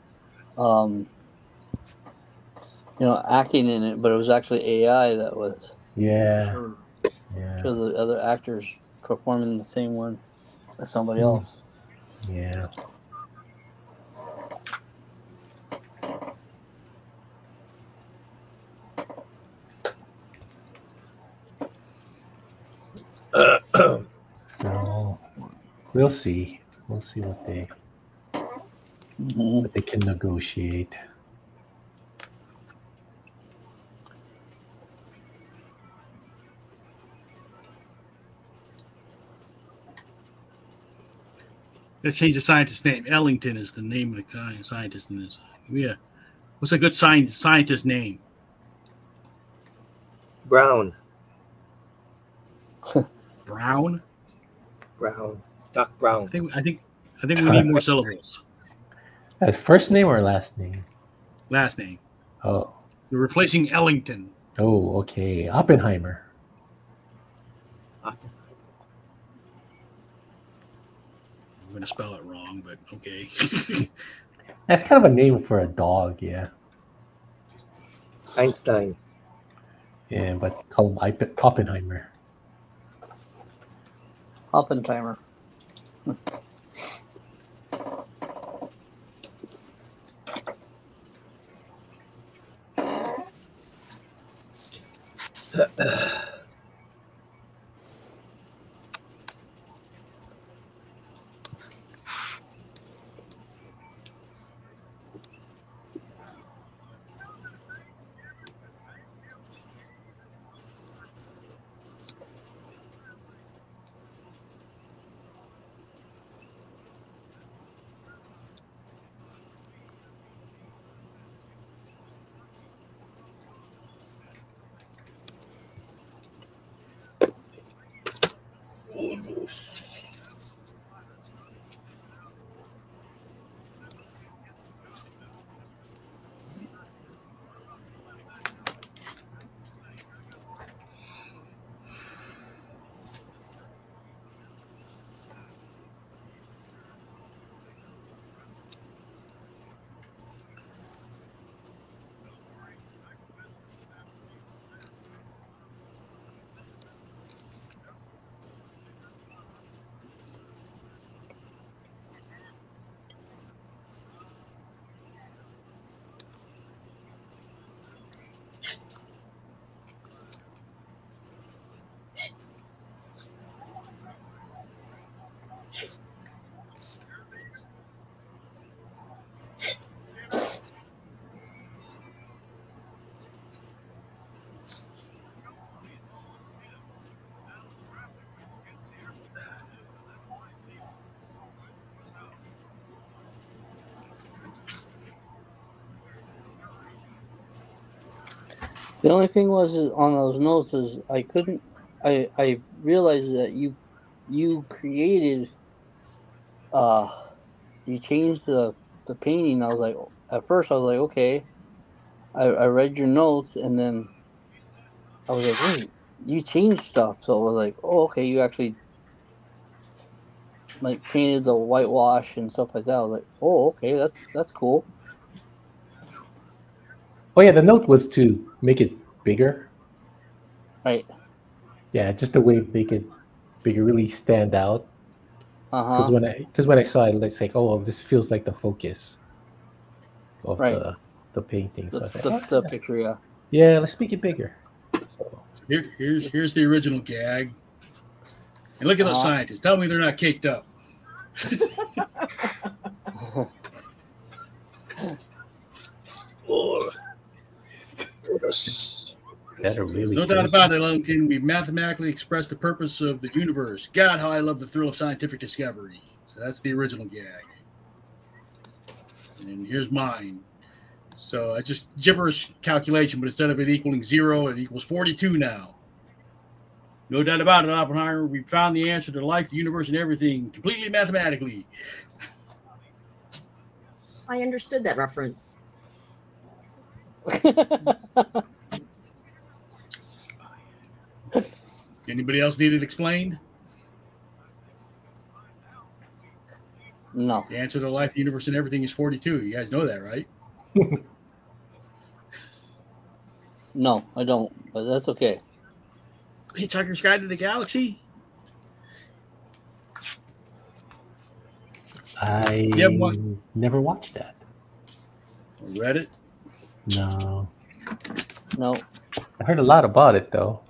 Speaker 5: um, acting in it, but it was actually AI that was
Speaker 4: Yeah,
Speaker 5: showed
Speaker 4: yeah,
Speaker 5: the other actors performing the same one as somebody
Speaker 4: mm,
Speaker 5: else.
Speaker 4: yeah. So we'll see. We'll see
Speaker 5: Mm-hmm.
Speaker 4: what they can negotiate.
Speaker 1: Let's change the scientist's name. Ellington is the name of the guy, scientist in this. Yeah. What's a good scientist name?
Speaker 2: Brown.
Speaker 1: Brown.
Speaker 2: Brown. Doc Brown.
Speaker 1: I think we need more syllables.
Speaker 4: As first name or last name?
Speaker 1: Last name.
Speaker 4: Oh,
Speaker 1: We're replacing Ellington.
Speaker 4: oh, okay. Oppenheimer.
Speaker 1: I'm going to spell it wrong, but okay.
Speaker 4: That's kind of a name for a dog, yeah.
Speaker 2: Einstein.
Speaker 4: Yeah, but call him Oppenheimer.
Speaker 5: Oppenheimer. The only thing was is on those notes is I couldn't. I realized that you created you changed the painting. I was like, at first I was like, okay. I read your notes and then I was like, wait, you changed stuff. So I was like, oh, okay, you actually like painted the whitewash and stuff like that. I was like, oh, okay, that's cool.
Speaker 4: Oh yeah, the note was to make it bigger.
Speaker 5: Right.
Speaker 4: Yeah, just the way make it bigger, really stand out.
Speaker 5: Uh-huh.
Speaker 4: Because when I saw it, it's like, oh, this feels like the focus of
Speaker 5: Right.
Speaker 4: the painting. So I said,
Speaker 5: The picture, yeah.
Speaker 4: yeah, let's make it bigger. So
Speaker 1: Here's the original gag. And look at those scientists. Tell me they're not caked up.
Speaker 4: really
Speaker 1: No doubt about it, Ellington. We mathematically express the purpose of the universe. God, how I love the thrill of scientific discovery. So that's the original gag. And here's mine. So I just gibberish calculation, but instead of it equaling 0, it equals 42 now. No doubt about it, Oppenheimer. We found the answer to life, the universe, and everything completely mathematically.
Speaker 3: I understood that reference.
Speaker 1: Anybody else need it explained?
Speaker 5: No.
Speaker 1: The answer to life, the universe, and everything is 42. You guys know that, right?
Speaker 5: No, I don't, but that's okay.
Speaker 1: Hitchhiker's Guide to the Galaxy?
Speaker 4: I never watched that.
Speaker 1: Read it?
Speaker 4: No.
Speaker 5: No.
Speaker 4: I heard a lot about it, though.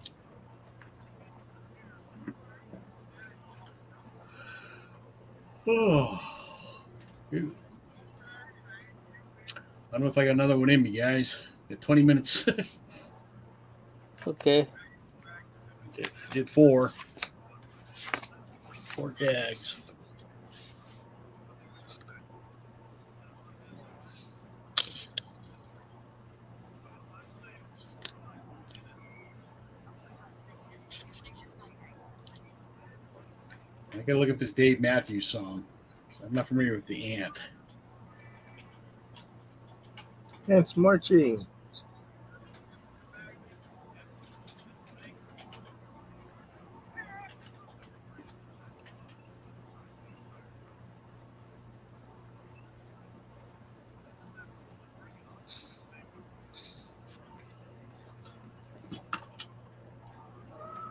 Speaker 1: Oh. I don't know if I got another one in me, guys. Got 20 minutes.
Speaker 5: Okay.
Speaker 1: I did 4. 4 gags. I gotta look up this Dave Matthews song. I'm not familiar with the ant.
Speaker 2: Ants marching.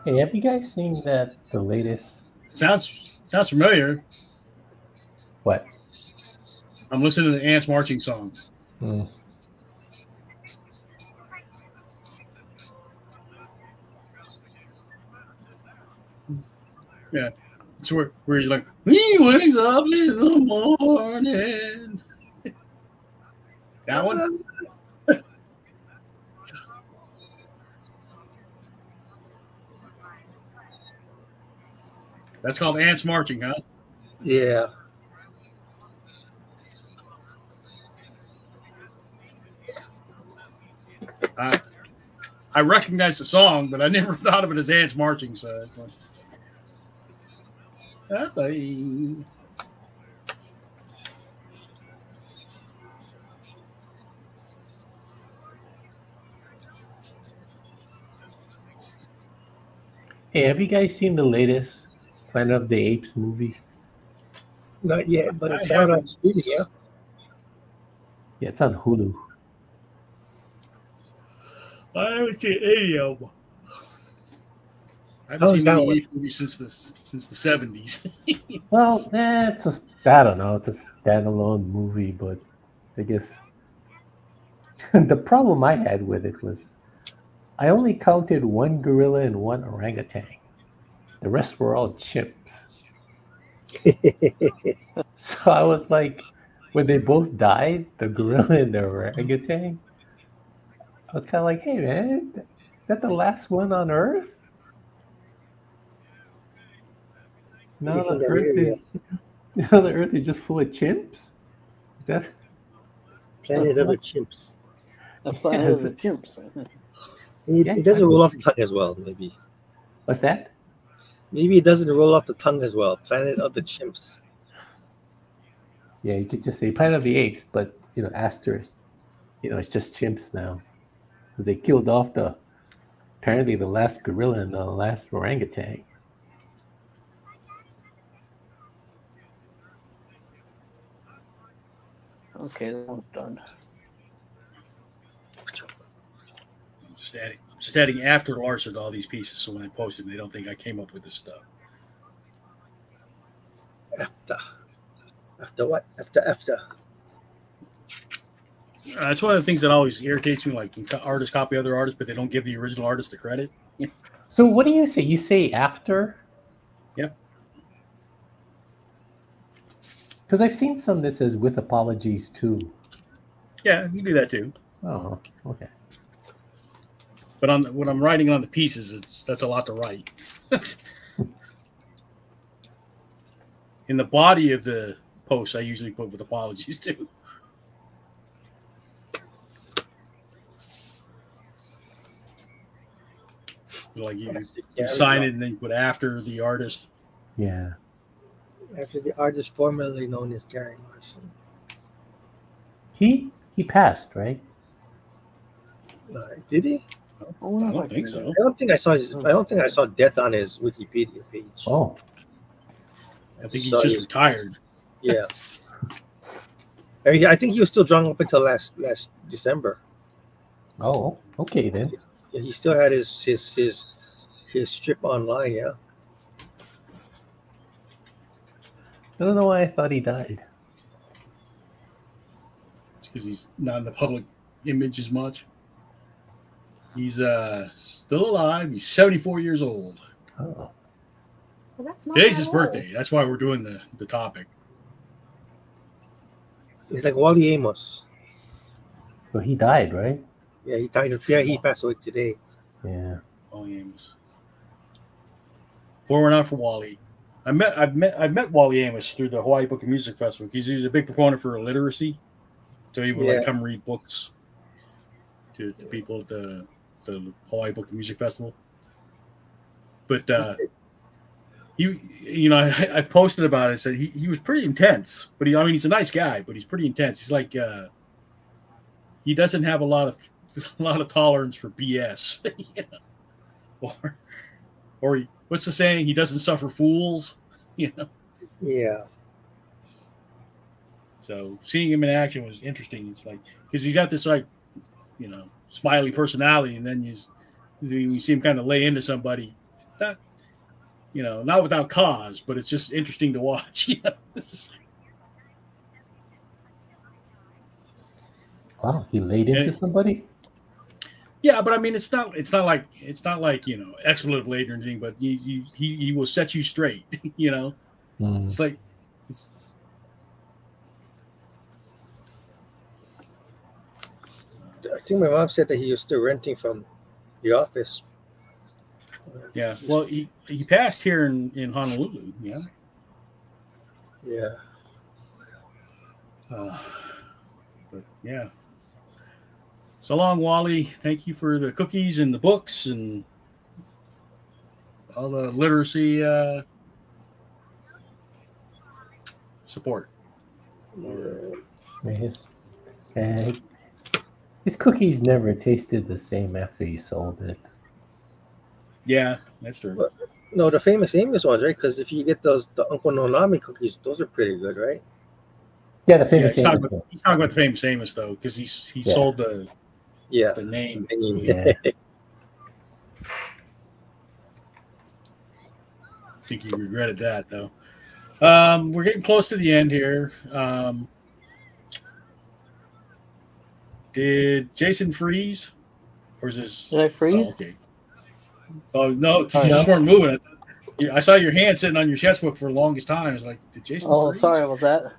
Speaker 4: Hey, have you guys seen the latest?
Speaker 1: Sounds familiar.
Speaker 4: What?
Speaker 1: I'm listening to the ants marching song. Yeah, it's where he's like, he wakes up in the morning. That one? That's called Ants Marching, huh?
Speaker 2: Yeah.
Speaker 1: I recognize the song, but I never thought of it as Ants Marching, so it's like...
Speaker 4: Hey, have you guys seen the latest Planet of the Apes movie?
Speaker 2: Not yet, but it's out on Studio.
Speaker 4: Yeah, it's on Hulu.
Speaker 1: I haven't seen any of them. I haven't seen any Ape movie since the 70s.
Speaker 4: Well, I don't know. It's a standalone movie, but I guess the problem I had with it was I only counted one gorilla and one orangutan. The rest were all chimps. So I was like, when they both died, the gorilla and the orangutan, I was kind of like, hey man, is that the last one on Earth? Now
Speaker 2: He's in
Speaker 4: the
Speaker 2: that
Speaker 4: Earth
Speaker 2: area.
Speaker 4: is now the Earth is just full of chimps. Is that
Speaker 2: Planet of the Chimps.
Speaker 5: The planet of the chimps.
Speaker 2: It doesn't roll off the tongue as well, maybe.
Speaker 4: what's that?
Speaker 2: Maybe it doesn't roll off the tongue as well. Planet of the Chimps.
Speaker 4: Yeah, you could just say Planet of the Apes, but asterisk. It's just chimps now because they killed off apparently the last gorilla and the last orangutan.
Speaker 5: Okay, that one's done.
Speaker 1: I'm just adding after Larson to all these pieces, so when I post them, they don't think I came up with this stuff.
Speaker 2: After what? After.
Speaker 1: That's one of the things that always irritates me. Like artists copy other artists, but they don't give the original artist the credit.
Speaker 4: So what do you say? You say after?
Speaker 1: Yep.
Speaker 4: Because I've seen some that says with apologies too.
Speaker 1: Yeah, you do that too.
Speaker 4: Oh, okay.
Speaker 1: But when I'm writing on the pieces, that's a lot to write. In the body of the post, I usually put with apologies too. Like you sign it and then you put after the artist.
Speaker 4: Yeah.
Speaker 2: After the artist formerly known as Gary Larson.
Speaker 4: He passed, right?
Speaker 2: Did he?
Speaker 1: I don't think so.
Speaker 2: I don't think I saw death on his Wikipedia page.
Speaker 4: Oh.
Speaker 1: I think he's just retired.
Speaker 2: Yeah. I think he was still drunk up until last December.
Speaker 4: Oh, okay then.
Speaker 2: Yeah, he still had his strip online. Yeah.
Speaker 4: I don't know why I thought he died.
Speaker 1: It's because he's not in the public image as much. He's still alive. He's 74 years old.
Speaker 4: Oh.
Speaker 3: Well, that's not
Speaker 1: Today's
Speaker 3: that
Speaker 1: his
Speaker 3: old.
Speaker 1: birthday. That's why we're doing the topic.
Speaker 2: He's like Wally Amos.
Speaker 4: Well, he died, right?
Speaker 2: Yeah, he died. Yeah, he passed away today.
Speaker 4: Yeah.
Speaker 1: Wally Amos. Pouring out for Wally. I met Wally Amos through the Hawaii Book and Music Festival because he was a big proponent for literacy. So he would like come read books to people at the Hawaii Book and Music Festival. But I posted about it and said he was pretty intense, but he's a nice guy, but he's pretty intense. He's like he doesn't have a lot of tolerance for BS. Or what's the saying? He doesn't suffer fools.
Speaker 2: Yeah.
Speaker 1: So seeing him in action was interesting. It's like because he's got this smiley personality, and then you see him kind of lay into somebody that not without cause, but it's just interesting to watch.
Speaker 4: Wow, he laid into somebody?
Speaker 1: Yeah, but I mean, it's not like expletive laden or anything, but he will set you straight. It's like
Speaker 2: I think my mom said that he was still renting from the office.
Speaker 1: Yeah, well, he passed here in Honolulu. Yeah.
Speaker 2: Yeah.
Speaker 1: But yeah. So long, Wally. Thank you for the cookies and the books and all the literacy support.
Speaker 4: His cookies never tasted the same after he sold it.
Speaker 1: Yeah, that's true.
Speaker 2: But, no, the famous Amos ones, right? Because if you get the Uncle Nonami cookies, those are pretty good, right?
Speaker 4: Yeah, the famous
Speaker 1: he's
Speaker 4: Amos.
Speaker 1: He's talking about the famous Amos though, because he sold the name.
Speaker 4: Yeah.
Speaker 1: I think he regretted that though. We're getting close to the end here. Did Jason freeze, or is this?
Speaker 5: Did I freeze?
Speaker 1: Oh, okay. Oh no, because you just weren't moving. Yeah, I saw your hand sitting on your sketchbook for the longest time. I was like, did Jason?
Speaker 5: Oh,
Speaker 1: freeze?
Speaker 5: sorry about that.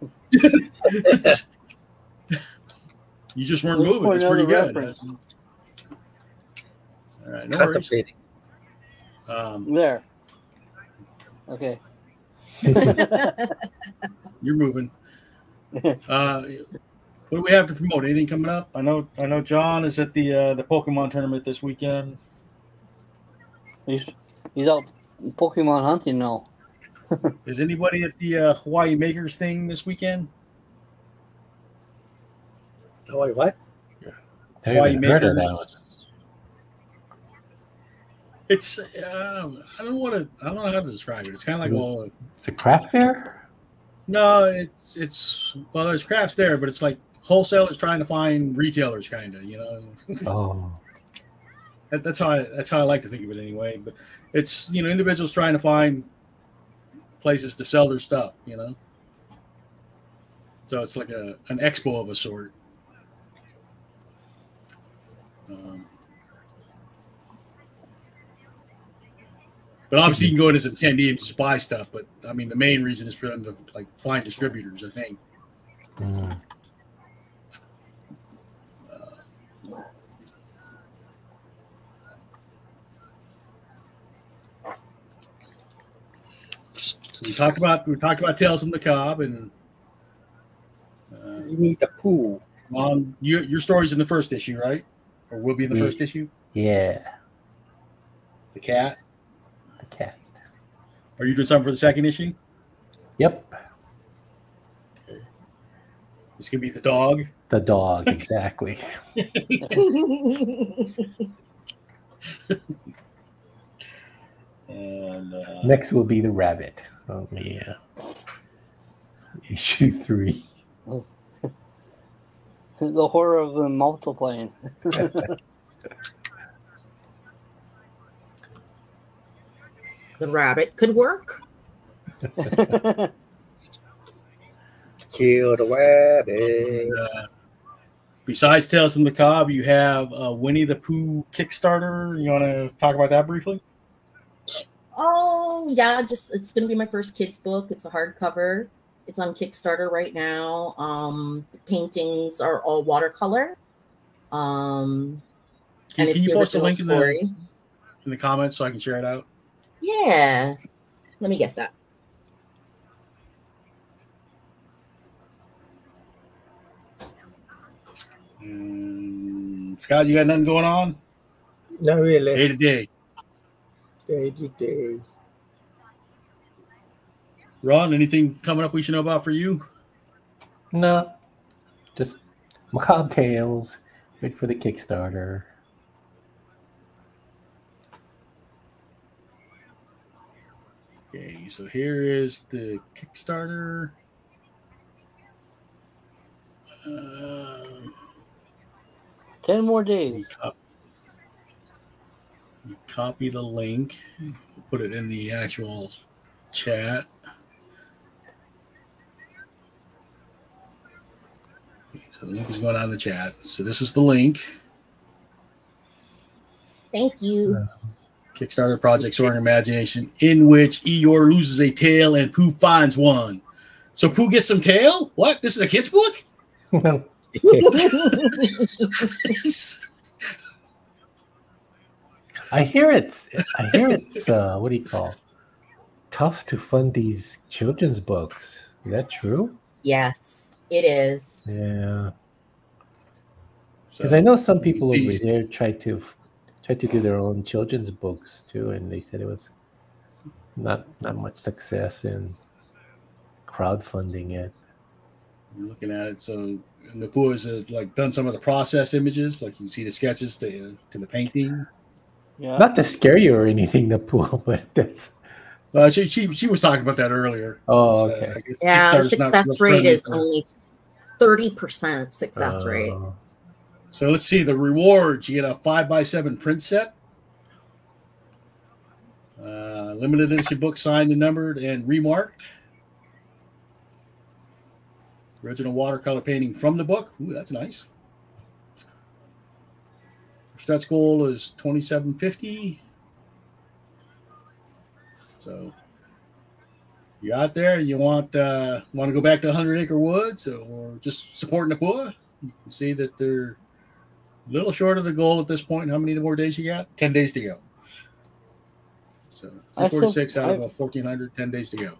Speaker 1: You just weren't
Speaker 5: Look
Speaker 1: moving.
Speaker 5: for
Speaker 1: It's pretty
Speaker 5: another
Speaker 1: good.
Speaker 5: reference.
Speaker 1: All right, no worries.
Speaker 2: Contemplating.
Speaker 5: There. Okay.
Speaker 1: You're moving. What do we have to promote? Anything coming up? I know John is at the Pokemon tournament this weekend.
Speaker 5: He's out Pokemon hunting now.
Speaker 1: Is anybody at the Hawaii Makers thing this weekend?
Speaker 2: Oh, wait, what?
Speaker 4: I
Speaker 1: Hawaii
Speaker 4: haven't heard of
Speaker 1: Makers.
Speaker 4: that one.
Speaker 1: It's I don't know how to describe it. It's kind of like
Speaker 4: It's a craft fair?
Speaker 1: no, it's well, there's crafts there, but it's like wholesalers trying to find retailers, kind of, you know.
Speaker 4: Oh.
Speaker 1: That's how I like to think of it anyway. But it's, you know, individuals trying to find places to sell their stuff, you know. So it's like an expo of a sort. But obviously, you can go in as an attendee and just buy stuff. But I mean, the main reason is for them to like find distributors, I think.
Speaker 4: Mm.
Speaker 1: So we talked about Tales of the Macabre, and
Speaker 2: You need the pool.
Speaker 1: Ron, your story's in the first issue, right? Or will be in the first issue.
Speaker 4: Yeah,
Speaker 1: The cat.
Speaker 4: the cat.
Speaker 1: Are you doing something for the second issue?
Speaker 4: Yep,
Speaker 1: It's gonna be the dog.
Speaker 4: the dog, exactly.
Speaker 1: And
Speaker 4: Next will be the rabbit. Oh, yeah. Issue 3.
Speaker 5: The horror of them multiplying.
Speaker 3: The rabbit could work.
Speaker 2: Kill the rabbit.
Speaker 1: besides Tales of the Macabre, you have Winnie the Pooh Kickstarter. You want to talk about that briefly?
Speaker 3: Oh yeah, it's gonna be my first kids book. It's a hardcover. It's on Kickstarter right now. The paintings are all watercolor.
Speaker 1: Can
Speaker 3: it's
Speaker 1: you
Speaker 3: the
Speaker 1: post a
Speaker 3: original
Speaker 1: link
Speaker 3: story.
Speaker 1: in the comments so I can share it out?
Speaker 3: Yeah, let me get that.
Speaker 1: Scott, you got nothing going on?
Speaker 2: Not really.
Speaker 1: Day to day.
Speaker 2: Day to day.
Speaker 1: Ron, anything coming up we should know about for you?
Speaker 4: No, just Macabre Tales. Wait for the Kickstarter.
Speaker 1: Okay, so here is the Kickstarter.
Speaker 5: 10 more days.
Speaker 1: Copy the link. Put it in the actual chat. Okay, so the link is going on in the chat. So this is the link.
Speaker 3: Thank you.
Speaker 1: Kickstarter project Soaring Imagination, in which Eeyore loses a tail and Pooh finds one. So Pooh gets some tail? What? This is a kid's book?
Speaker 4: I hear it's what do you call? Tough to fund these children's books. Is that true?
Speaker 3: Yes, it is.
Speaker 4: Yeah. Because I know some people over here try to do their own children's books too, and they said it was not much success in crowdfunding it.
Speaker 1: I'm looking at it. So Napua has like done some of the process images, like you see the sketches to the painting.
Speaker 5: Yeah.
Speaker 4: Not to scare you or anything, Napua, but that's.
Speaker 1: She was talking about that earlier.
Speaker 4: Oh, okay.
Speaker 1: I guess
Speaker 3: Yeah,
Speaker 1: Kickstarter's
Speaker 3: success
Speaker 1: not
Speaker 3: rate is
Speaker 1: friendly for-
Speaker 3: only 30% success rate.
Speaker 1: So let's see the rewards. You get a 5x7 print set, limited edition book signed and numbered and remarked. Original watercolor painting from the book. Ooh, that's nice. Stretch goal is $27.50. So So you out there, you want to go back to 100 Acre Woods or just supporting Napua? You can see that they're a little short of the goal at this point. How many more days you got? 10 days to go. So 246 out of 1,400, 10 days to go.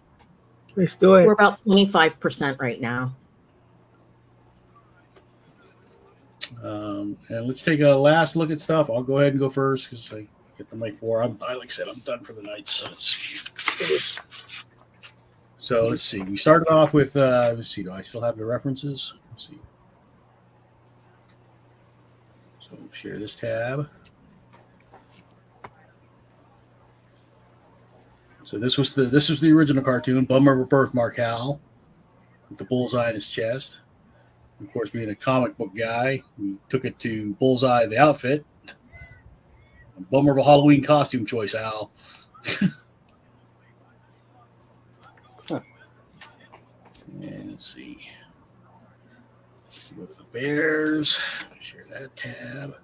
Speaker 2: Let's do it.
Speaker 3: We're about 25% right now.
Speaker 1: And let's take a last look at stuff. I'll go ahead and go first because I get the mic 4. Like I said, I'm done for the night. So let's see. We started off with, let's see, do I still have the references? Let's see. So share this tab. So this was the original cartoon, Bummer Birthmark Hal, with the bullseye in his chest. Of course, being a comic book guy, we took it to Bullseye the outfit. Bummer of a Halloween costume choice, Al. And let's see. Go to the Bears. Share that tab.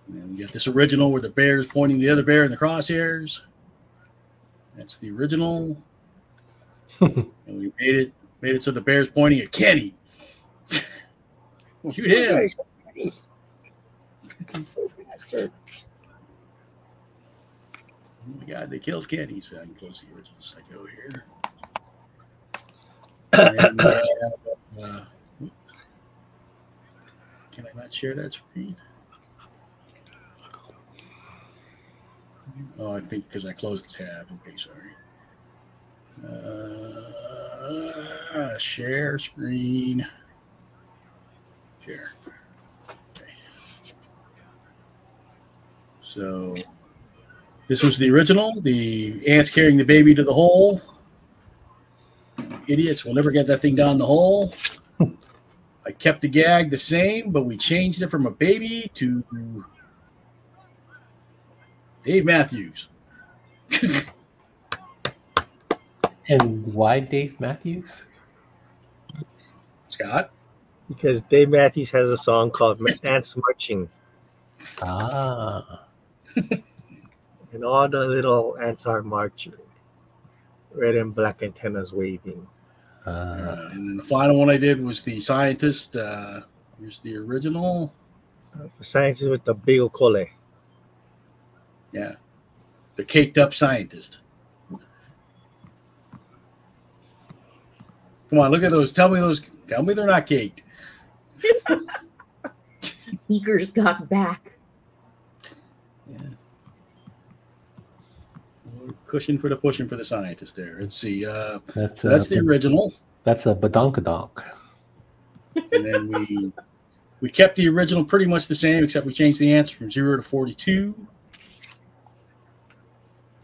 Speaker 1: And then we got this original where the bear is pointing the other bear in the crosshairs. That's the original. And we made it so the bear's pointing at Kenny. Shoot him. Oh my God, they killed Kenny. So I can close the original psycho here. And we have, can I not share that screen? Oh, I think because I closed the tab. Okay, sorry. Share screen. Share. Okay. So this was the original. The ants carrying the baby to the hole. Idiots will never get that thing down the hole. I kept the gag the same, but we changed it from a baby to Dave Matthews.
Speaker 4: And why Dave Matthews?
Speaker 1: Scott?
Speaker 2: Because Dave Matthews has a song called Ants Marching.
Speaker 4: Ah.
Speaker 2: And all the little ants are marching. Red and black antennas waving.
Speaker 1: And then the final one I did was the scientist. Here's the original.
Speaker 2: The scientist with the big okole.
Speaker 1: Yeah. The caked up scientist. Come on, look at those. Tell me they're not caked.
Speaker 3: Beakers got back.
Speaker 1: Yeah. Cushion for the pushing for the scientist there. Let's see. That's the original.
Speaker 4: That's a badonkadonk.
Speaker 1: And then we kept the original pretty much the same, except we changed the answer from 0 to 42.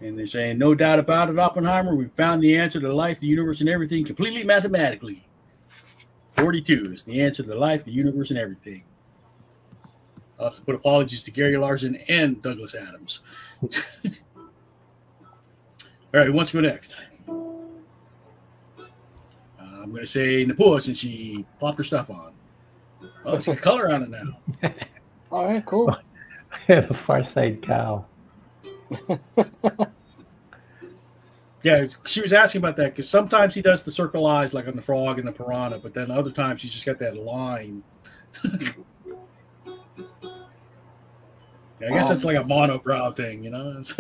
Speaker 1: And they're saying, no doubt about it, Oppenheimer, we found the answer to life, the universe, and everything completely mathematically. 42 is the answer to life, the universe, and everything. I'll have to put apologies to Gary Larson and Douglas Adams. All right, who wants to go next? I'm going to say Napua since she popped her stuff on. Oh, it's got color on it now.
Speaker 5: All right, cool.
Speaker 4: The Far Side Cow.
Speaker 1: Yeah, she was asking about that because sometimes he does the circle eyes like on the frog and the piranha, but then other times he's just got that line. Yeah, I guess that's like a monobrow thing, you know? That's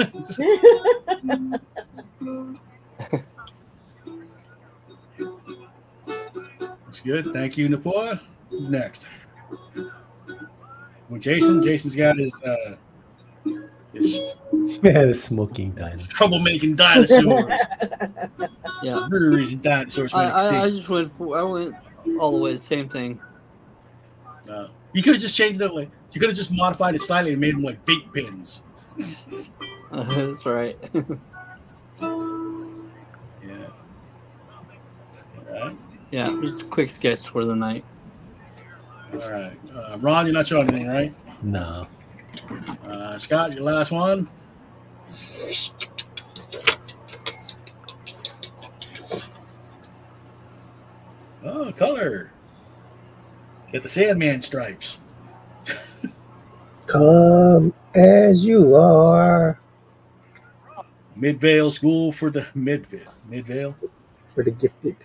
Speaker 1: good. Thank you, Napua. Who's next? Well, Jason. Jason's got his
Speaker 4: The smoking dinosaur.
Speaker 1: troublemaking dinosaurs.
Speaker 5: Yeah.
Speaker 1: Murderers and dinosaurs went
Speaker 5: I
Speaker 1: extinct.
Speaker 5: just went all the way the same thing.
Speaker 1: You could have just changed it. Like you could have just modified it slightly and made them like vape pens.
Speaker 5: That's right.
Speaker 1: Yeah. All right.
Speaker 5: Yeah, just a quick sketch for the night.
Speaker 1: All right. Ron, you're not showing anything, right?
Speaker 4: No.
Speaker 1: Scott, your last one. Oh, color. Get the Sandman stripes.
Speaker 2: Come as you are.
Speaker 1: Midvale School for the Midvale.
Speaker 2: For the gifted.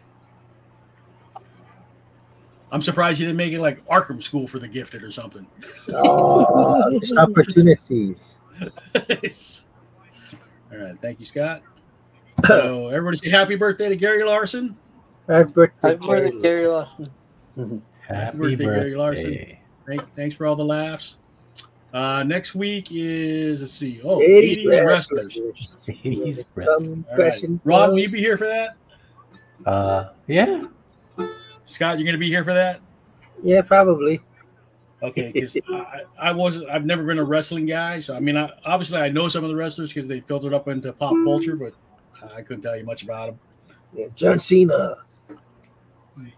Speaker 1: I'm surprised you didn't make it like Arkham School for the Gifted or something.
Speaker 2: Oh, there's opportunities.
Speaker 1: All right, thank you, Scott. So everybody say happy birthday to Gary Larson.
Speaker 2: Happy birthday,
Speaker 5: Happy birthday, Gary Lawson.
Speaker 4: Happy
Speaker 1: birthday, Gary Larson.
Speaker 4: birthday.
Speaker 1: Thanks for all the laughs. Next week is, let's see,
Speaker 2: 80
Speaker 1: 80s wrestlers.
Speaker 4: He's
Speaker 2: Some
Speaker 1: All right.
Speaker 2: question.
Speaker 1: Ron, will you be here for that?
Speaker 4: Yeah.
Speaker 1: Scott, you're going to be here for that?
Speaker 2: Yeah, probably.
Speaker 1: Okay, because I've never been a wrestling guy, so I mean, obviously I know some of the wrestlers because they filtered up into pop culture, but I couldn't tell you much about them.
Speaker 2: Yeah, John Cena.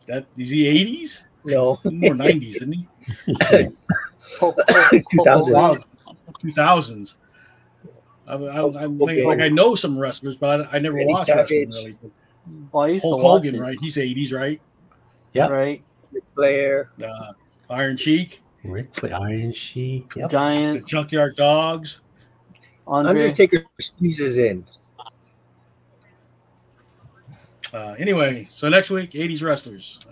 Speaker 1: That is he 80s?
Speaker 2: No.
Speaker 1: More 90s, isn't he?
Speaker 2: 2000s.
Speaker 1: 2000s. I know some wrestlers, but I never
Speaker 2: Randy
Speaker 1: watched wrestling
Speaker 2: Savage.
Speaker 1: really.
Speaker 5: Well, I used
Speaker 1: Hulk
Speaker 5: to watch
Speaker 1: Hogan,
Speaker 5: it,
Speaker 1: right? He's 80s, right?
Speaker 4: Yep.
Speaker 5: right?
Speaker 2: Flair.
Speaker 1: Iron Sheik,
Speaker 4: Rick the Iron Sheik. Yep.
Speaker 1: the
Speaker 5: Giant,
Speaker 1: Junkyard Dogs.
Speaker 5: Andre.
Speaker 2: Undertaker squeezes in.
Speaker 1: Anyway, so next week, 80s wrestlers.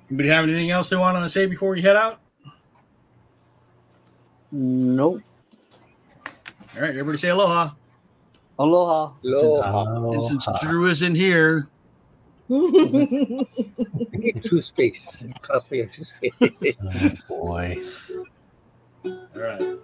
Speaker 1: Anybody have anything else they want to say before you head out?
Speaker 5: Nope.
Speaker 1: All right, everybody say aloha.
Speaker 5: Aloha.
Speaker 2: Hello.
Speaker 1: And since Drew isn't here,
Speaker 2: True space. Coffee and true space.
Speaker 4: Oh, boy.
Speaker 1: all right.